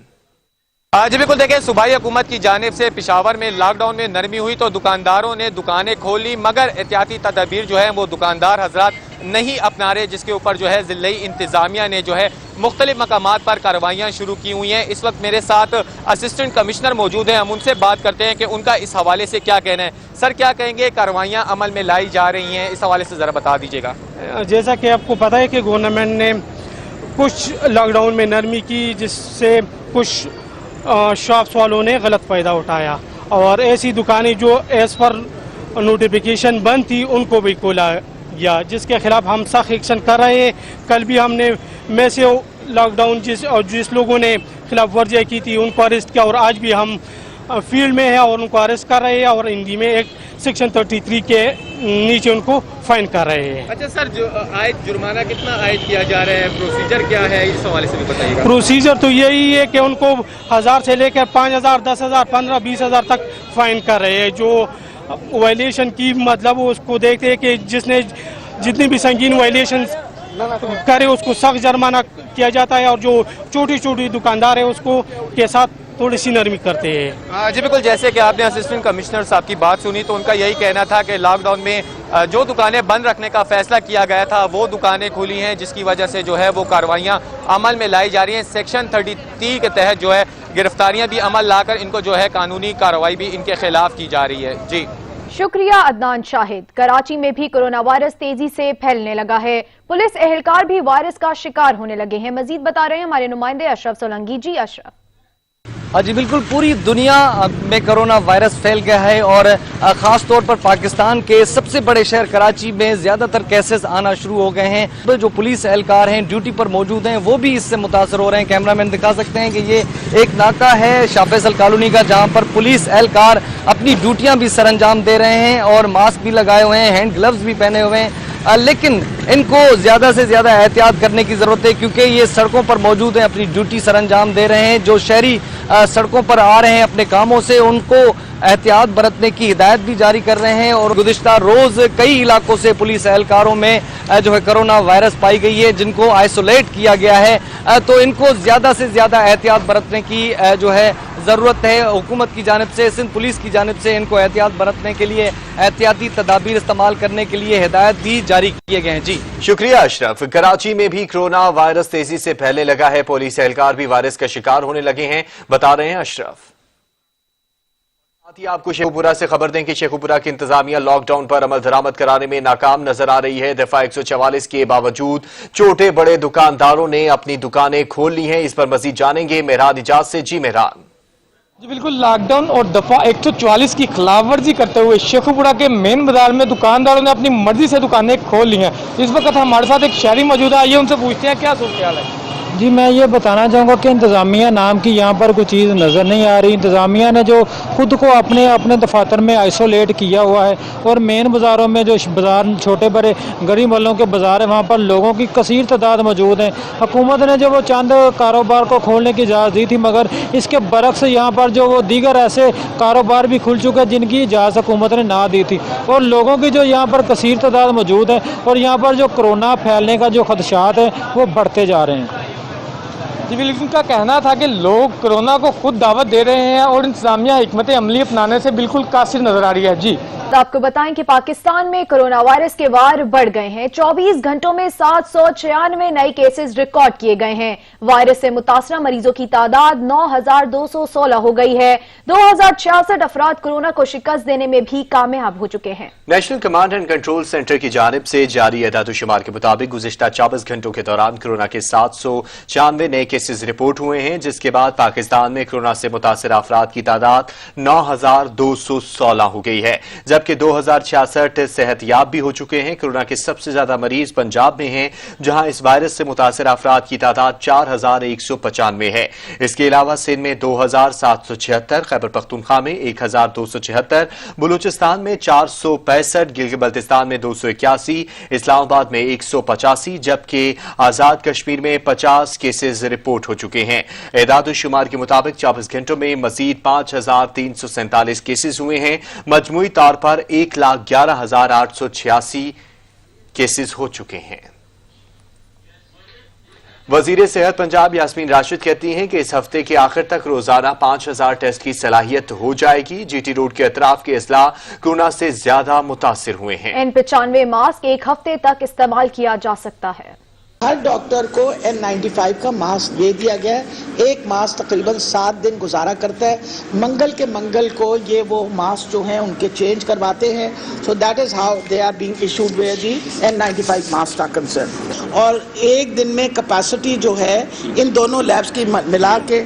जी बिल्कुल, देखिए सूबाई हुकूमत की जानिब से पेशावर में लॉकडाउन में नरमी हुई तो दुकानदारों ने दुकानें खोल ली, मगर एहतियाती तदाबीर जो है वो दुकानदार हजरात नहीं अपना रहे, जिसके ऊपर जो है जिले इंतजामिया ने जो है मुख्तलिफ मकामात पर कार्रवाइयाँ शुरू की हुई हैं। इस वक्त मेरे साथ असिस्टेंट कमिश्नर मौजूद हैं, हम उनसे बात करते हैं कि उनका इस हवाले से क्या कहना है। सर क्या कहेंगे, कार्रवाइयाँ अमल में लाई जा रही हैं, इस हवाले से ज़रा बता दीजिएगा। जैसा कि आपको पता है कि गवर्नमेंट ने कुछ लॉकडाउन में नरमी की, जिससे कुछ शॉप्स वालों ने गलत फ़ायदा उठाया और ऐसी दुकानें जो एज़ पर नोटिफिकेशन बंद थी उनको भी खोला गया, जिसके खिलाफ हम सख्त एक्शन कर रहे हैं। कल भी हमने में से लॉकडाउन जिस लोगों ने खिलाफ वर्जियाँ की थी उनको अरेस्ट किया और आज भी हम फील्ड में हैं और उनको अरेस्ट कर रहे हैं और हिंदी में एक सेक्शन 33 के नीचे उनको फाइन कर रहे हैं। अच्छा सर, जो आयद जुर्माना कितना आयद किया जा रहा है, प्रोसीजर क्या है, इस हवाले से भी बताइएगा। प्रोसीजर तो यही है कि उनको 1000 से लेकर 5000, 10,000, 15, 20,000 तक फाइन कर रहे हैं। जो वायलेशन की मतलब उसको देखते हैं कि जिसने जितनी भी संगीन वायलेशन करे उसको सख्त जुर्माना किया जाता है और जो छोटी छोटी दुकानदार है उसको के साथ थोड़ी सी नरमी करते हैं। जी बिल्कुल, जैसे कि आपने असिस्टेंट कमिश्नर साहब की बात सुनी तो उनका यही कहना था कि लॉकडाउन में जो दुकानें बंद रखने का फैसला किया गया था वो दुकानें खुली हैं, जिसकी वजह से जो है वो कार्रवाइयाँ अमल में लाई जा रही हैं। सेक्शन 33 के तहत जो है गिरफ्तारियाँ भी अमल लाकर इनको जो है कानूनी कार्रवाई भी इनके खिलाफ की जा रही है। जी शुक्रिया अदनान शाहिद। कराची में भी कोरोना वायरस तेजी से फैलने लगा है, पुलिस एहलकार भी वायरस का शिकार होने लगे हैं। मजीद बता रहे हैं हमारे नुमाइंदे अशरफ सोलंकी। जी अशरफ। जी बिल्कुल, पूरी दुनिया में कोरोना वायरस फैल गया है और ख़ास तौर पर पाकिस्तान के सबसे बड़े शहर कराची में ज़्यादातर केसेस आना शुरू हो गए हैं। जो पुलिस एहलकार हैं ड्यूटी पर मौजूद हैं वो भी इससे मुतासर हो रहे हैं। कैमरामैन दिखा सकते हैं कि ये एक नाका है शाह फैसल कॉलोनी का, जहाँ पर पुलिस एहलकार अपनी ड्यूटियाँ भी सरअंजाम दे रहे हैं और मास्क भी लगाए हुए हैं, हैंड ग्लव्स भी पहने हुए हैं, लेकिन इनको ज़्यादा से ज़्यादा एहतियात करने की ज़रूरत है क्योंकि ये सड़कों पर मौजूद हैं, अपनी ड्यूटी सरअंजाम दे रहे हैं। जो शहरी सड़कों पर आ रहे हैं अपने कामों से, उनको एहतियात बरतने की हिदायत भी जारी कर रहे हैं। और गुज़िश्ता रोज़ कई इलाकों से पुलिस एहलकारों में जो है कोरोना वायरस पाई गई है, जिनको आइसोलेट किया गया है। तो इनको ज़्यादा से ज़्यादा एहतियात बरतने की जो है ज़रूरत है। हुकूमत की जानिब से, सिंध पुलिस की जानिब से इनको एहतियात बरतने के लिए, एहतियाती तदाबीर इस्तेमाल करने के लिए हिदायत भी जारी किए गए हैं। जी शुक्रिया अशरफ। कराची में भी कोरोना वायरस तेजी से फैलने लगा है, पुलिस एहलकार भी वायरस का शिकार होने लगे हैं, बता रहे हैं अशरफ। साथ ही आपको शेखुपुरा से खबर दें कि शेखुपुरा की इंतजामिया लॉकडाउन पर अमल दरामद कराने में नाकाम नजर आ रही है। दफा 144 के बावजूद छोटे बड़े दुकानदारों ने अपनी दुकानें खोल ली हैं। इस पर मजीद जानेंगे मेहरान इजाज से। जी मेहरान। जी बिल्कुल, लॉकडाउन और दफा 144 की खिलाफवर्जी करते हुए शेखुपुरा के मेन बाजार में दुकानदारों ने अपनी मर्जी से दुकानें खोल ली हैं। इस वक्त हमारे साथ एक शहरी मौजूद है, ये उनसे पूछते हैं क्या सूरत हाल है। जी मैं ये बताना चाहूँगा कि इंतज़ामिया नाम की यहाँ पर कोई चीज़ नज़र नहीं आ रही। इंतज़ामिया ने जो खुद को अपने अपने दफातर में आइसोलेट किया हुआ है और मेन बाज़ारों में जो बाज़ार छोटे बड़े गरीब वालों के बाज़ार है वहाँ पर लोगों की कसीर तादाद मौजूद है। हुकूमत ने जो वो चंद कारोबार को खोलने की इजाज़त दी थी, मगर इसके बरक्स यहाँ पर जो वो दीगर ऐसे कारोबार भी खुल चुके हैं जिनकी इजाज़त हुकूमत ने ना दी थी और लोगों की जो यहाँ पर कसीर तादाद मौजूद है और यहाँ पर जो कोरोना फैलने का जो खदशात है वो बढ़ते जा रहे हैं। जी बिल्कुल, उनका कहना था कि लोग कोरोना को खुद दावत दे रहे हैं और इंतजामिया हिकमत अमली अपनाने से बिल्कुल कासिर नजर आ रही है। जी आपको बताएं कि पाकिस्तान में कोरोना वायरस के वार बढ़ गए हैं। 24 घंटों में 796 नए केसेस रिकॉर्ड किए गए हैं। वायरस से मुतासरा मरीजों की तादाद 9216 हो गई है। 2066 अफराद कोरोना को शिकस्त देने में भी कामयाब हो चुके हैं। National command and control centre की जानिब से जारी एदाद-ओ-शुमार के मुताबिक गुज़िश्ता 24 घंटों के दौरान कोरोना के 796 नए केसेस रिपोर्ट हुए हैं, जिसके बाद पाकिस्तान में कोरोना से मुतासर अफराद की तादाद 9216 हो गई है, जबकि 2066 सेहतयाब भी हो चुके हैं। कोरोना के सबसे ज्यादा मरीज पंजाब में हैं, जहां इस वायरस से मुतासर अफराद की तादाद 4195 है। इसके अलावा सिंध में 2776, खैबर पख्तूनख्वा में 1274, बलूचिस्तान में 465, गिलगित बल्तिस्तान में 281, इस्लामाबाद में 185, जबकि आजाद कश्मीर में 50 केसेस रिपोर्ट हो चुके हैं। एदाद-ओ-शुमार के मुताबिक 24 घंटों में मजीद 5347 केसेस हुए हैं। मजमूई तौर पर 1,11,886 केसेस हो चुके हैं। वजीर सेहत पंजाब यास्मीन राशिद कहती हैं कि इस हफ्ते के आखिर तक रोजाना 5000 टेस्ट की सलाहियत हो जाएगी। जीटी रोड के अतराफ के अजला कोरोना से ज्यादा मुतासिर हुए हैं। N95 मास्क एक हफ्ते तक इस्तेमाल किया जा सकता है। हर डॉक्टर को N95 का मास्क दे दिया गया है। एक मास्क तकरीबन 7 दिन गुजारा करता है। मंगल के मंगल को ये वो मास्क जो हैं उनके चेंज करवाते हैं। So that is how they are being issued where the N95 mask are concern. और एक दिन में कैपेसिटी जो है इन दोनों लैब्स की मिला के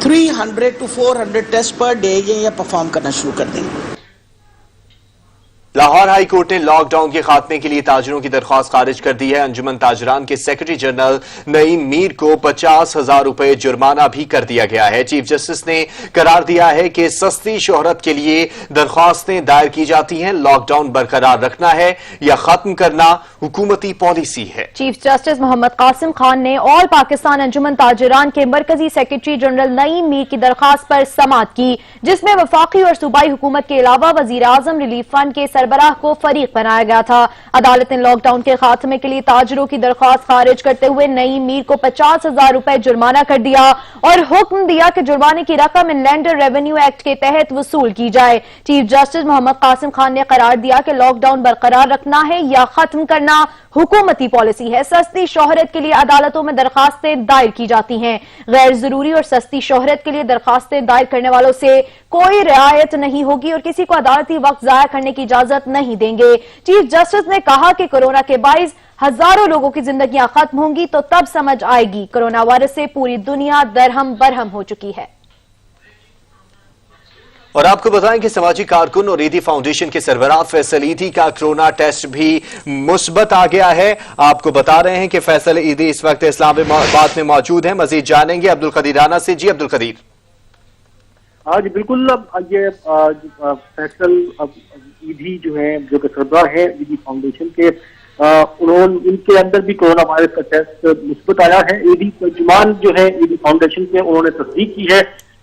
300 to 400 टेस्ट पर डे ये परफॉर्म करना शुरू कर देंगे। लाहौर हाई कोर्ट ने लॉकडाउन के खात्मे के लिए ताजरों की दरख्वास्त खारिज कर दी है। अंजुमन ताजरान के सेक्रेटरी जनरल नईम मीर को 50,000 रुपए जुर्माना भी कर दिया गया है। चीफ जस्टिस ने करार दिया है कि सस्ती शोहरत के लिए दरख्वास्तें दायर की जाती हैं। लॉकडाउन बरकरार रखना है या खत्म करना हुकूमती पॉलिसी है। चीफ जस्टिस मोहम्मद कासिम खान ने ऑल पाकिस्तान अंजुमन ताजरान के मरकजी सेक्रेटरी जनरल नईम मीर की दरख्वास्त पर समाअत की, जिसमें वफाकी और सूबाई हुकूमत के अलावा वजीर आजम रिलीफ फंड के सरबराह को फरीक बनाया गया था। अदालत ने लॉकडाउन के खात्मे के लिए ताजरों की दरख्वास्त खारिज करते हुए नईम मीर को 50,000 रुपए जुर्माना कर दिया और हुक्म दिया कि जुर्माने की रकम इनलैंड रेवेन्यू एक्ट के तहत वसूल की जाए। चीफ जस्टिस मोहम्मद कासिम खान ने करार दिया कि लॉकडाउन बरकरार रखना है या खत्म करना हुकूमती पॉलिसी है। सस्ती शोहरत के लिए अदालतों में दरखास्तें दायर की जाती हैं। गैर जरूरी और सस्ती शोहरत के लिए दरखास्तें दायर करने वालों से कोई रियायत नहीं होगी और किसी को अदालती वक्त जाया करने की इजाजत नहीं देंगे। चीफ जस्टिस ने कहा कि कोरोना के बाइस हजारों लोगों की जिंदगियां खत्म होंगी तो तब समझ आएगी कोरोना वायरस से पूरी दुनिया दरहम बरहम हो चुकी है। और आपको बताएं कि समाजी कारकुन और ईदी फाउंडेशन के सरबराह फैसल ईदी का कोरोना टेस्ट भी मुस्बत आ गया है। आपको बता रहे हैं कि फैसल ईदी इस वक्त इस्लामाबाद में मौजूद है। मजीद जानेंगे अब्दुल कदीर राना से। जी अब्दुल कदीर। आज बिल्कुल ये फैसल ईदी जो है, जो कि सरबराह है ईदी फाउंडेशन के, उन्होंने इनके अंदर भी कोरोना वायरस का टेस्ट मुस्बत आया है। ईदी तर्जुमान जो है ईदी फाउंडेशन के, उन्होंने तस्दीक की है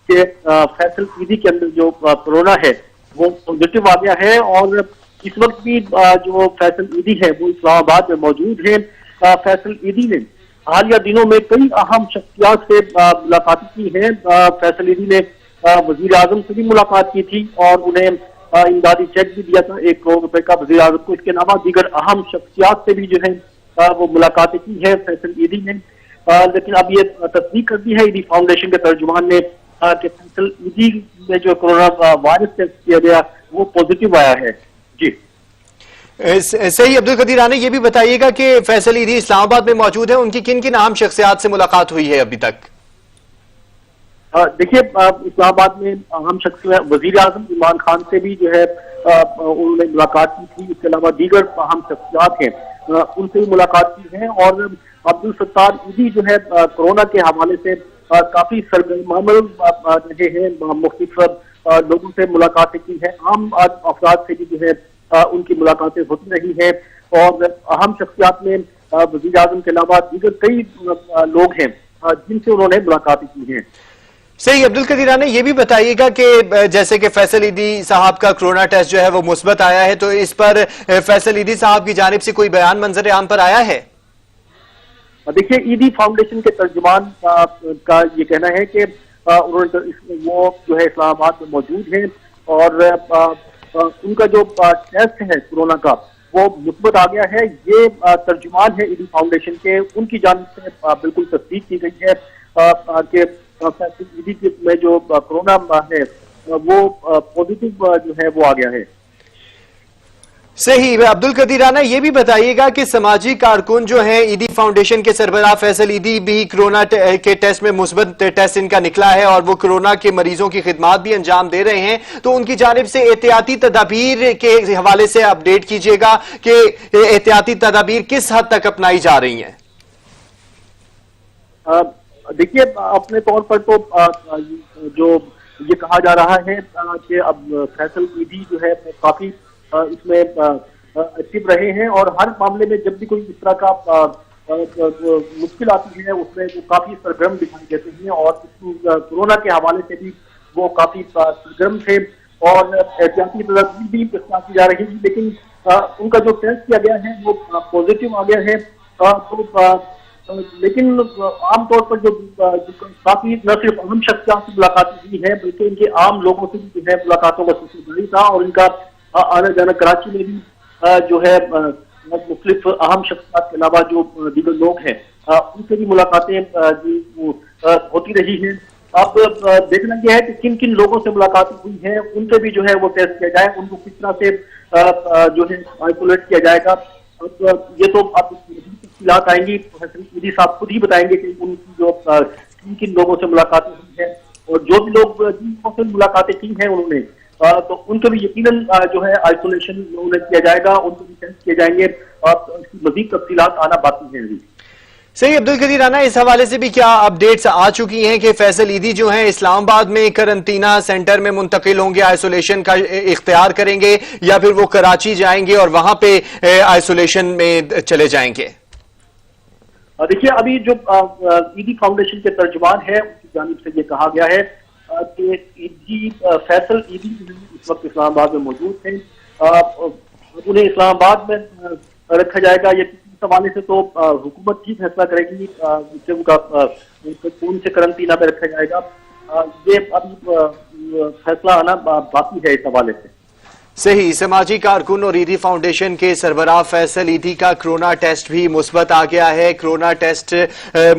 कि फैसल ईदी के अंदर जो कोरोना है वो पॉजिटिव आ गया है और इस वक्त भी जो फैसल ईदी है वो इस्लामाबाद में मौजूद है। फैसल ईदी ने हालिया दिनों में कई अहम शख्सियात से मुलाकात की है। फैसल ईदी ने वजीर आजम से भी मुलाकात की थी और उन्हें इमदादी चेक भी दिया था 1 करोड़ रुपए का वजीर आजम को। इसके अलावा दीगर अहम शख्सियात से भी जो है वो मुलाकातें की है फैसल ईदी ने। लेकिन अब ये तस्दीक कर दी है ईदी फाउंडेशन के तर्जुमान ने कि फैसल ईदी में जो कोरोना वायरस टेस्ट किया गया वो पॉजिटिव आया है। जी सही। अब्दुल कदीर राना, ये भी बताइएगा कि फैसल ईदी इस्लामाबाद में मौजूद है, उनकी किन किन अहम शख्सियात से मुलाकात हुई है अभी तक? देखिए, इस्लामाबाद में अहम शख्सियत वजीर आजम इमरान खान से भी जो है उन्होंने मुलाकात की थी। इसके अलावा दीगर अहम शख्सियात हैं उनसे भी मुलाकात की है और अब्दुल सत्तार ईदी जो है कोरोना के हवाले से काफी सरगर्म रहे हैं। मुख्तलिफ लोगों से मुलाकातें की है, आम अफराद से भी जो है उनकी मुलाकातें होती रही है और अहम शख्सियात में वजीर आजम के अलावा दीगर कई लोग हैं जिनसे उन्होंने मुलाकातें की हैं। सही। अब्दुल कदीर राना, ये भी बताइएगा कि जैसे कि फैसल ईदी साहब का कोरोना टेस्ट जो है वो मुस्बत आया है, तो इस पर फैसल ईदी साहब की जानिब से कोई बयान मंजर आम पर आया है? देखिए, ईदी फाउंडेशन के तर्जुमान का ये कहना है कि वो जो है इस्लामाबाद में मौजूद है और उनका जो टेस्ट है कोरोना का वो मुस्बत आ गया है। ये तर्जुमान है ईदी फाउंडेशन के, उनकी जानिब से बिल्कुल तस्दीक की गई है कि फैसल ईदी में जो कोरोना है वो पॉजिटिव जो है वो आ गया है। सही। अब्दुल कदीर राना, ये भी बताइएगा कि समाजी कारकुन जो हैं ईदी फाउंडेशन के सरबराह फैसल ईदी भी कोरोना के टेस्ट में मुस्बत टेस्ट इनका निकला है और वो कोरोना के मरीजों की खिदमत भी अंजाम दे रहे हैं, तो उनकी जानिब से एहतियाती तदाबीर के हवाले से अपडेट कीजिएगा कि एहतियाती तदाबीर किस हद तक अपनाई जा रही हैं? देखिए, अपने तौर पर तो जो ये कहा जा रहा है कि अब फैसल ईदी जो है काफी इसमें एक्टिव रहे हैं और हर मामले में जब भी कोई इस तरह का मुश्किल आती है उसमें वो काफी सरगर्म दिखाई देते हैं और कोरोना के हवाले से भी वो काफी सरगर्म थे और एहतियाती तदाबीर भी इख्तियार की जा रही है। लेकिन उनका जो टेस्ट किया गया है वो पॉजिटिव आ गया है। लेकिन आमतौर पर जो काफी न सिर्फ अहम शख्सियात से मुलाकात हुई है बल्कि इनके आम लोगों से भी जो है मुलाकातों का सिलसिला जारी था और इनका आना जाना कराची में भी जो है मुख्तलिफ अहम शख्सियात के अलावा जो दीगर लोग हैं उनसे भी मुलाकातें होती रही हैं। अब देखना यह है कि किन किन लोगों से मुलाकात हुई है उनसे भी जो है वो टेस्ट किया जाए, उनको किस तरह से जो है आइसोलेट किया जाएगा। अब ये तो आप तफसीलात आएंगी, ईदी साहब खुद ही बताएंगे कि उनकी जो किन किन लोगों से मुलाकातें हुई हैं और जो भी लोग जिन लोगों से मुलाकातें की हैं उन्होंने तो उनको भी यकीनन जो है आइसोलेशन उन्हें किया जाएगा, उनको भी टेस्ट किए जाएंगे और इसकी मजीद तफसीलात आना बाकी है। सही। अब्दुल कदीर राना, इस हवाले से भी क्या अपडेट्स आ चुकी हैं कि फैसल ईदी जो हैं इस्लामाबाद में करंटीना सेंटर में मुंतकिल होंगे, आइसोलेशन का इख्तियार करेंगे या फिर वो कराची जाएंगे और वहां पे आइसोलेशन में चले जाएंगे? देखिए, अभी जो ईदी फाउंडेशन के तर्जुमान है उनकी जानिब से ये कहा गया है कि ईदी फैसल ईदी इस वक्त इस्लामाबाद में मौजूद है। उन्हें इस्लामाबाद में रखा जाएगा या इस हवाले से तो हुकूमत ही फैसला करेगी कि उनका कौन से करंटीना में रखा जाएगा। ये अभी फैसला आना बाकी है इस हवाले से। सही। समाजी कारकुन और ईदी फाउंडेशन के सरबराह फैसल ईदी का कोरोना टेस्ट भी मुस्बत आ गया है। कोरोना टेस्ट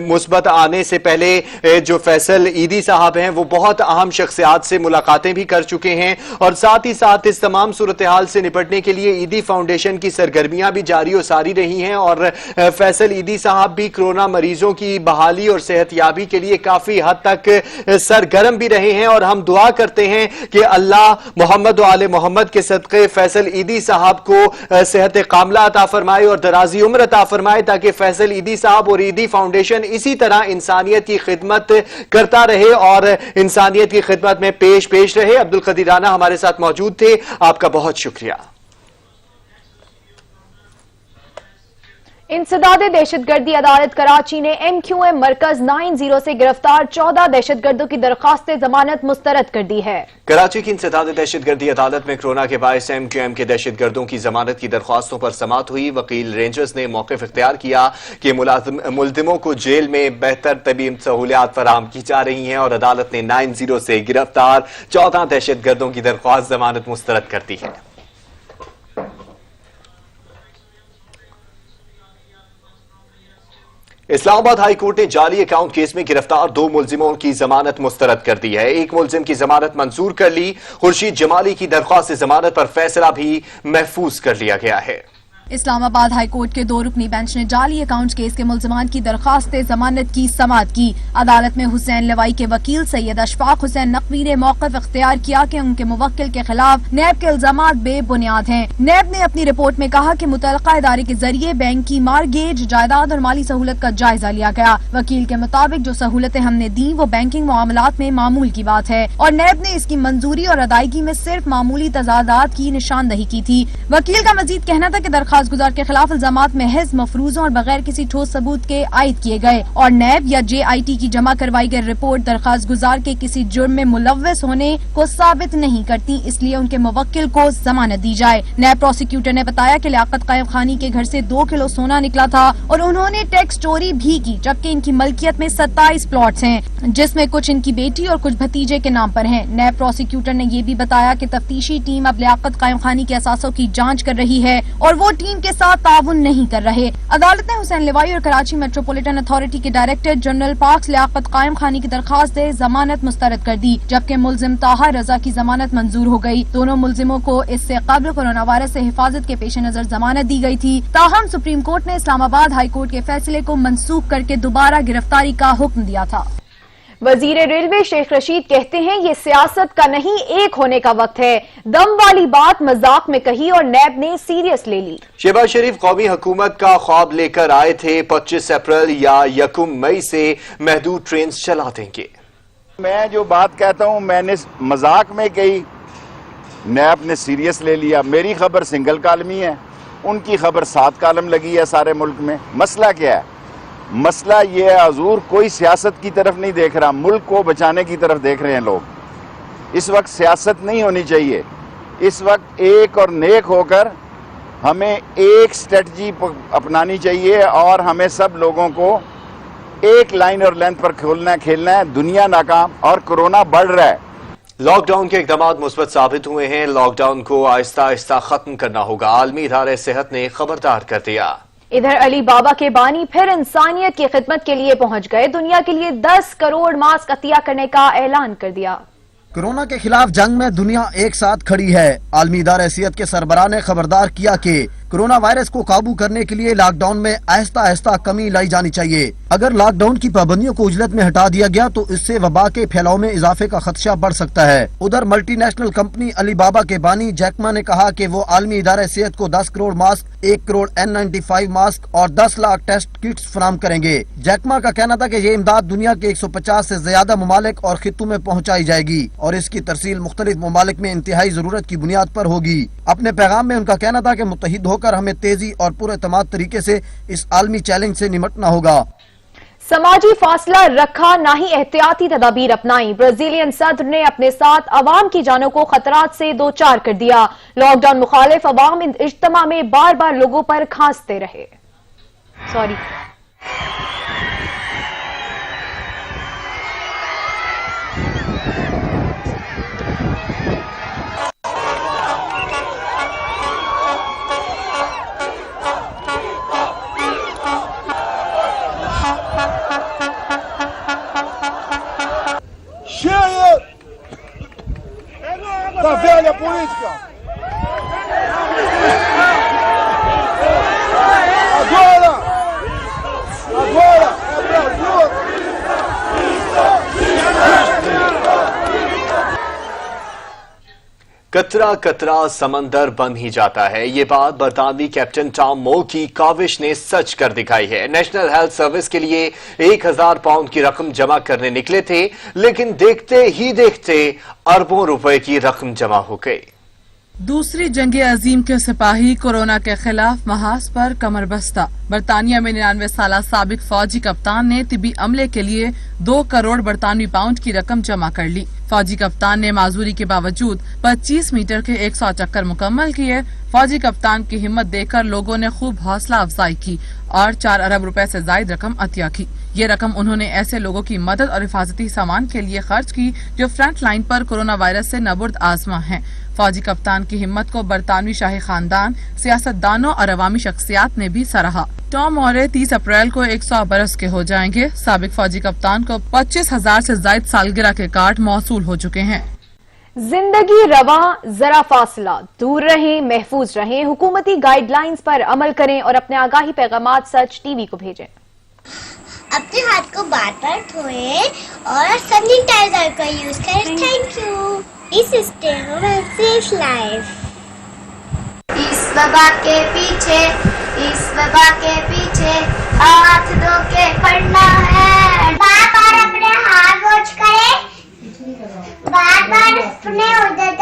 मुस्बत आने से पहले जो फैसल ईदी साहब हैं वो बहुत अहम शख्सियात से मुलाकातें भी कर चुके हैं और साथ ही साथ इस तमाम सूरत हाल से निपटने के लिए ईदी फाउंडेशन की सरगर्मियां भी जारी और सारी रही हैं और फैसल ईदी साहब भी कोरोना मरीजों की बहाली और सेहतयाबी के लिए काफी हद तक सरगर्म भी रहे हैं और हम दुआ करते हैं कि अल्लाह मोहम्मद व आले मोहम्मद के सदक़े फैसल ईदी साहब को सेहत कामला अता फरमाए और दराजी उम्र अता फरमाए ताकि फैसल ईदी साहब और ईदी फाउंडेशन इसी तरह इंसानियत की खिदमत करता रहे और इंसानियत की खिदमत में पेश रहे। अब्दुल कदीर राना हमारे साथ मौजूद थे, आपका बहुत शुक्रिया। इंसदाद दहशतगर्दी अदालत कराची ने MQM मरकज 90 से गिरफ्तार 14 दहशतगर्दों की दरखास्त जमानत मुस्तरद कर दी है। कराची की इंसदाद दहशतगर्दी अदालत में कोरोना के बायस MQM के दहशतगर्दों की जमानत की दरख्वास्तों पर समाअत हुई। वकील रेंजर्स ने मौक़िफ़ इख्तियार किया कि मुलजिमों को जेल में बेहतर तबीब सहूलियात फराहम की जा रही हैं और अदालत ने 90 से गिरफ्तार 14 दहशतगर्दों की दरख्वास्त जमानत मुस्तरद कर दी है। इस्लामाबाद हाई कोर्ट ने जाली अकाउंट केस में गिरफ्तार 2 मुलजिमों की जमानत मुस्तरद कर दी है। एक मुलजिम की जमानत मंजूर कर ली। खुर्शीद जमाली की दरख्वास्त जमानत पर फैसला भी महफूज कर लिया गया है। इस्लामाबाद हाई कोर्ट के 2 रुकनी बेंच ने जाली अकाउंट केस के मुलजमान की दरखास्त जमानत की समाअत की। अदालत में हुसैन लवाई के वकील सैयद अशफाक हुसैन नकवी ने मौक़िफ़ इख्तियार किया कि उनके मुवक्किल के खिलाफ नैब के इल्जामात बेबुनियाद हैं। नैब ने अपनी रिपोर्ट में कहा कि मुतल्लिका इदारे के जरिए बैंक की मार्गेज, जायदाद और माली सहूलत का जायजा लिया गया। वकील के मुताबिक जो सहूलतें हमने दी वो बैंकिंग मामलात में मामूल की बात है और नैब ने इसकी मंजूरी और अदायगी में सिर्फ मामूली तजादात की निशानदही की थी। वकील का मजीद कहना था कि दरखास्त गुजार के खिलाफ इल्जामात महज मफरूजों और बगैर किसी ठोस सबूत के आयद किए गए और नैब या JIT की जमा करवाई गई रिपोर्ट दरखास्त गुजार के किसी जुर्म में मुलव्वस होने को साबित नहीं करती, इसलिए उनके मुवक्किल को जमानत दी जाए। नैब प्रोसिक्यूटर ने बताया कि लियाकत कायम खानी के घर से 2 किलो सोना निकला था और उन्होंने टैक्स चोरी भी की, जबकि इनकी मलकियत में 27 प्लॉट्स हैं, जिसमें कुछ इनकी बेटी और कुछ भतीजे के नाम पर हैं। नैब प्रोसिक्यूटर ने ये भी बताया कि तफ्तीशी टीम अब लियाकत कायम खानी के असासों की जाँच कर रही है और वो टीम के साथ ताउन नहीं कर रहे। अदालत ने हुसैन लिवाई और कराची मेट्रोपॉलिटन अथॉरिटी के डायरेक्टर जनरल पार्क्स लियाकत कायम खानी की दरखास्त जमानत मुस्तरद कर दी, जबकि मुलजिम ताहा रजा की जमानत मंजूर हो गई। दोनों मुलजिमों को इससे कबल कोरोना वायरस से हिफाजत के पेश नजर जमानत दी गई थी। ताहम सुप्रीम कोर्ट ने इस्लामाबाद हाई कोर्ट के फैसले को मनसूख करके दोबारा गिरफ्तारी का हुक्म दिया था। वजीर रेलवे शेख रशीद कहते हैं ये सियासत का नहीं, एक होने का वक्त है। दम वाली बात मजाक में कही और नैब ने सीरियस ले ली। शहबाज शरीफ कौमी हुकूमत का ख्वाब लेकर आए थे, 25 अप्रैल या 1 मई से महदूद ट्रेन चला देंगे। मैं जो बात कहता हूँ मैंने मजाक में कही, नैब ने सीरियस ले लिया। मेरी खबर सिंगल कालमी है, उनकी खबर 7 कालम लगी है सारे मुल्क में। मसला क्या है? मसला ये है हजूर कोई सियासत की तरफ नहीं देख रहा, मुल्क को बचाने की तरफ देख रहे हैं लोग। इस वक्त सियासत नहीं होनी चाहिए, इस वक्त एक और नेक होकर हमें एक स्ट्रेटजी अपनानी चाहिए और हमें सब लोगों को एक लाइन और लेंथ पर खेलना है। दुनिया नाकाम और कोरोना बढ़ रहा है। लॉकडाउन के इक़दाम मुस्बत साबित हुए हैं। लॉकडाउन को आहिस्ता आहिस्ता खत्म करना होगा, आलमी इदारे सेहत ने खबरदार कर दिया। इधर अली बाबा के बानी फिर इंसानियत की खिदमत के लिए पहुंच गए। दुनिया के लिए 10 करोड़ मास्क अतिया करने का ऐलान कर दिया। कोरोना के खिलाफ जंग में दुनिया एक साथ खड़ी है। आलमी इदारे सेहत के सरबराह ने खबरदार किया कि कोरोना वायरस को काबू करने के लिए लॉकडाउन में आहिस्ता आहिस्ता कमी लाई जानी चाहिए। अगर लॉकडाउन की पाबंदियों को उजलत में हटा दिया गया तो इससे वबा के फैलाव में इजाफे का खदशा बढ़ सकता है। उधर मल्टीनेशनल कंपनी अली बाबा के बानी जैकमा ने कहा कि वो आलमी इदारे सेहत को 10 crore mask, 1 crore N95 mask और 10 लाख टेस्ट किट्स फराहम करेंगे। जैकमा का कहना था कि ये इमदाद दुनिया के 150 से ज्यादा ममालिक और खित्तों में पहुँचाई जाएगी और इसकी तरसील मुख्तलिफ ममालिक में इंतहाई जरूरत की बुनियाद पर होगी। अपने पैगाम में उनका कहना था कि मुत्तहिद होकर हमें तेजी और पुरएतमाद तरीके से इस आलमी चैलेंज से निपटना होगा। समाजी फासला रखा, ना ही एहतियाती तदाबीर अपनाई। ब्राजीलियन सदर ने अपने साथ अवाम की जानों को खतरात से दो चार कर दिया। लॉकडाउन मुखालिफ अवाम इज्तिमा में बार बार लोगों पर खांसते रहे। कतरा कतरा समंदर बन ही जाता है। ये बात बरतानवी कैप्टन टॉम मो की काविश ने सच कर दिखाई है। नेशनल हेल्थ सर्विस के लिए 1000 पाउंड की रकम जमा करने निकले थे, लेकिन देखते ही देखते अरबों रुपए की रकम जमा हो गई। दूसरी जंगे अजीम के सिपाही कोरोना के खिलाफ महाज पर कमर बस्ता। बरतानिया में 99 साल साबिक फौजी कप्तान ने तिबी अमले के लिए 2 करोड़ बरतानवी पाउंड की रकम जमा कर ली। फौजी कप्तान ने माजूरी के बावजूद 25 मीटर के 100 चक्कर मुकम्मल किए। फौजी कप्तान की हिम्मत देखकर लोगों ने खूब हौसला अफजाई की और 4 अरब रुपए से जायद रकम अतिया की। ये रकम उन्होंने ऐसे लोगों की मदद और हिफाजती सामान के लिए खर्च की जो फ्रंट लाइन पर कोरोना वायरस से नबुर्द आजमा हैं। फौजी कप्तान की हिम्मत को बरतानवी शाही खानदान, सियासतदानों और अवामी शख्सियात ने भी सराहा। टॉम मोरे 30 अप्रैल को 100 बरस के हो जाएंगे। साबिक फौजी कप्तान को 25,000 से जायद सालगिरह के कार्ड मौसूल हो चुके हैं। जिंदगी रवा, जरा फासला, दूर रहें, महफूज रहें, हुकूमती गाइडलाइंस पर अमल करें और अपने आगाही पैगाम सच टीवी को भेजें। अपने हाथ को बार बार धोएं और सैनिटाइजर का यूज करें। Thank you. इस stay home and safe life. इस वबा के पीछे हाथ धो के पड़ना है। बार बार अपने हाथ वॉश करें। बार बार अपने उधर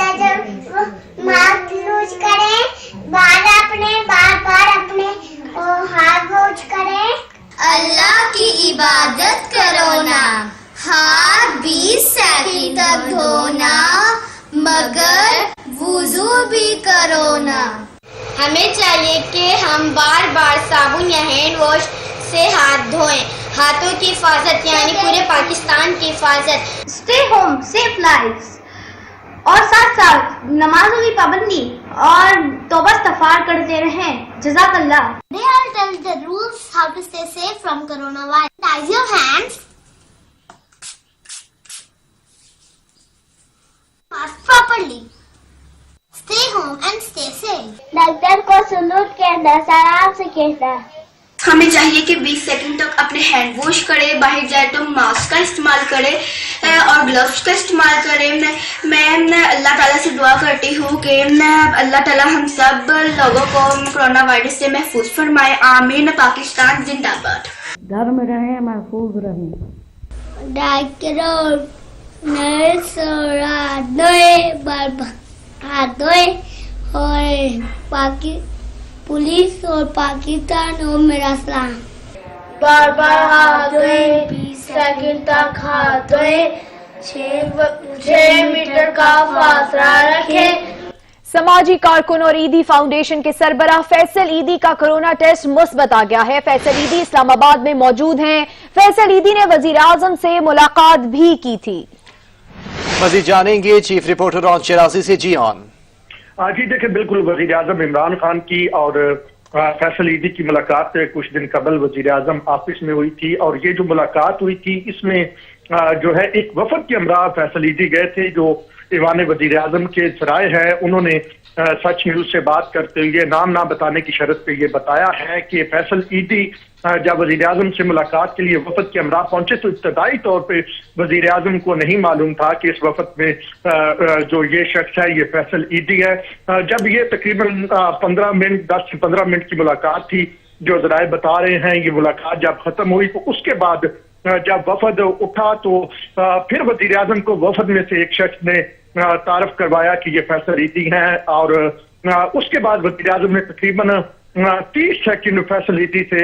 माउथ यूज करें। बार बार अपने हाथ वॉश करें। अल्लाह की इबादत करो ना, हाथ 20 सेकंड तक धोना, मगर वुजू भी करो ना। हमें चाहिए कि हम बार बार साबुन या हैंड वॉश से हाथ धोएं। हाथों की हिफाजत यानी पूरे पाकिस्तान की हिफाजत। स्टे होम सेफ लाइफ और साथ साथ नमाजों की पाबंदी और तौबा इस्तगफार करते रहें। जज़ाकल्लाह। They all tell the rules how to stay safe from coronavirus. Sanitize your hands. Mask properly. Stay home and stay safe. Doctor को सलूट कहना, सलाम से कहना। हमें चाहिए कि 20 सेकंड तक अपने हैंड वॉश करें, बाहर जाए तो मास्क का इस्तेमाल करें और ग्लव्स का इस्तेमाल करें। मैं अल्लाह ताला से दुआ करती हूँ कि अल्लाह ताला हम सब लोगों को कोरोना वायरस से महफूज फरमाए। आमीन। पाकिस्तान जिंदाबाद। घर में रहें, महफूज रहें। डॉक्टरों, नर्स और हाथ धोए और पुलिस और पाकिस्तान और मेरा सलाम। बार बार हाथ धोए, 20 सेकंड तक हाथ धोए, 6 मीटर का फासला रखें। समाजी कारकुन और ईदी फाउंडेशन के सरबराह फैसल ईदी का कोरोना टेस्ट मुस्बत आ गया है। फैसल ईदी इस्लामाबाद में मौजूद हैं। फैसल ईदी ने वजीर आजम से मुलाकात भी की थी। मजीद जानेंगे चीफ रिपोर्टर ऑन चिरासी से। जी ऑन। जी देखिए, बिल्कुल वजीर आजम इमरान खान की और फैसल ईदी की मुलाकात कुछ दिन कबल वजीर आजम ऑफिस में हुई थी और ये जो मुलाकात हुई थी इसमें जो है एक वफद के हमरा फैसल ईदी गए थे जो ईवान वजीर आजम के सराय है। उन्होंने सच न्यूज से बात करते हुए नाम ना बताने की शर्त पे ये बताया है कि फैसल ईदी जब वजीर आजम से मुलाकात के लिए वफद के हमरा पहुंचे तो इब्तदाई तौर पे वजीर आजम को नहीं मालूम था कि इस वफद में जो ये शख्स है ये फैसल ईदी है। जब ये तकरीबन 10 से 15 मिनट की मुलाकात थी, जो जराए बता रहे हैं, ये मुलाकात जब खत्म हुई तो उसके बाद जब वफद उठा तो फिर वजीर आजम को वफद में से एक शख्स ने तारफ करवाया कि ये फैसल ईदी हैं और उसके बाद वजीर आजम ने तकरीबन 30 सेकंड फैसल ईदी से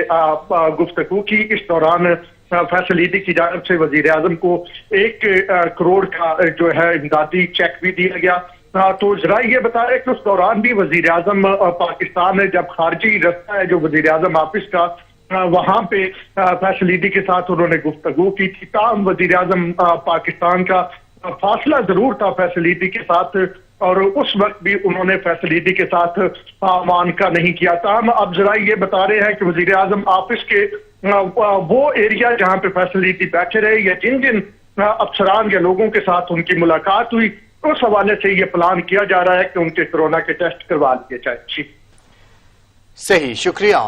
गुफ्तगू की। इस दौरान फैसल ईदी की जानिब से वजीर आजम को 1 करोड़ का जो है इमदादी चेक भी दिया गया। तो जरा ये बता रहे कि उस दौरान भी वजीर आजम पाकिस्तान ने जब खारजी रास्ता है जो वजीर आजम ऑफिस का वहां पे फैसल ईदी के साथ उन्होंने गुफ्तगू की थी। ताम वजीर आजम पाकिस्तान का फासला जरूर था फैसल ईदी के साथ और उस वक्त भी उन्होंने फैसल ईदी के साथ मान का नहीं किया। ताम अब जरा ये बता रहे हैं कि वजीर आजम ऑफिस के वो एरिया जहां पे फैसल ईदी बैठे रहे या जिन जिन अफसरान या लोगों के साथ उनकी मुलाकात हुई उस हवाले से ये प्लान किया जा रहा है कि उनके कोरोना के टेस्ट करवा लिए जाए। जी सही, शुक्रिया।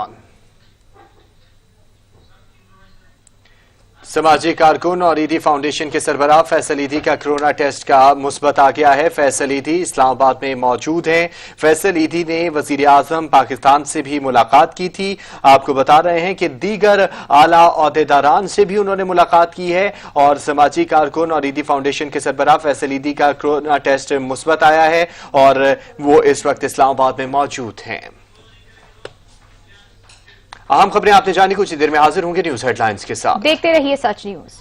समाजी कारकुन और ईदी फाउंडेशन के सरबराह फैसल ईदी का कोरोना टेस्ट का मुस्बत आ गया है। फैसल ईदी इस्लामाबाद में मौजूद हैं। फैसल ईदी ने वजीर आजम पाकिस्तान से भी मुलाकात की थी। आपको बता रहे हैं कि दीगर आला ओहदेदारान से भी उन्होंने मुलाकात की है और समाजी कारकुन और ईदी फाउंडेशन के सरबराह फैसल ईदी का कोरोना टेस्ट मुस्बत आया है और वो इस वक्त इस्लामाबाद में मौजूद हैं। अहम खबरें आपने जानी, कुछ देर में हाजिर होंगे न्यूज हेडलाइंस के साथ। देखते रहिए सच न्यूज।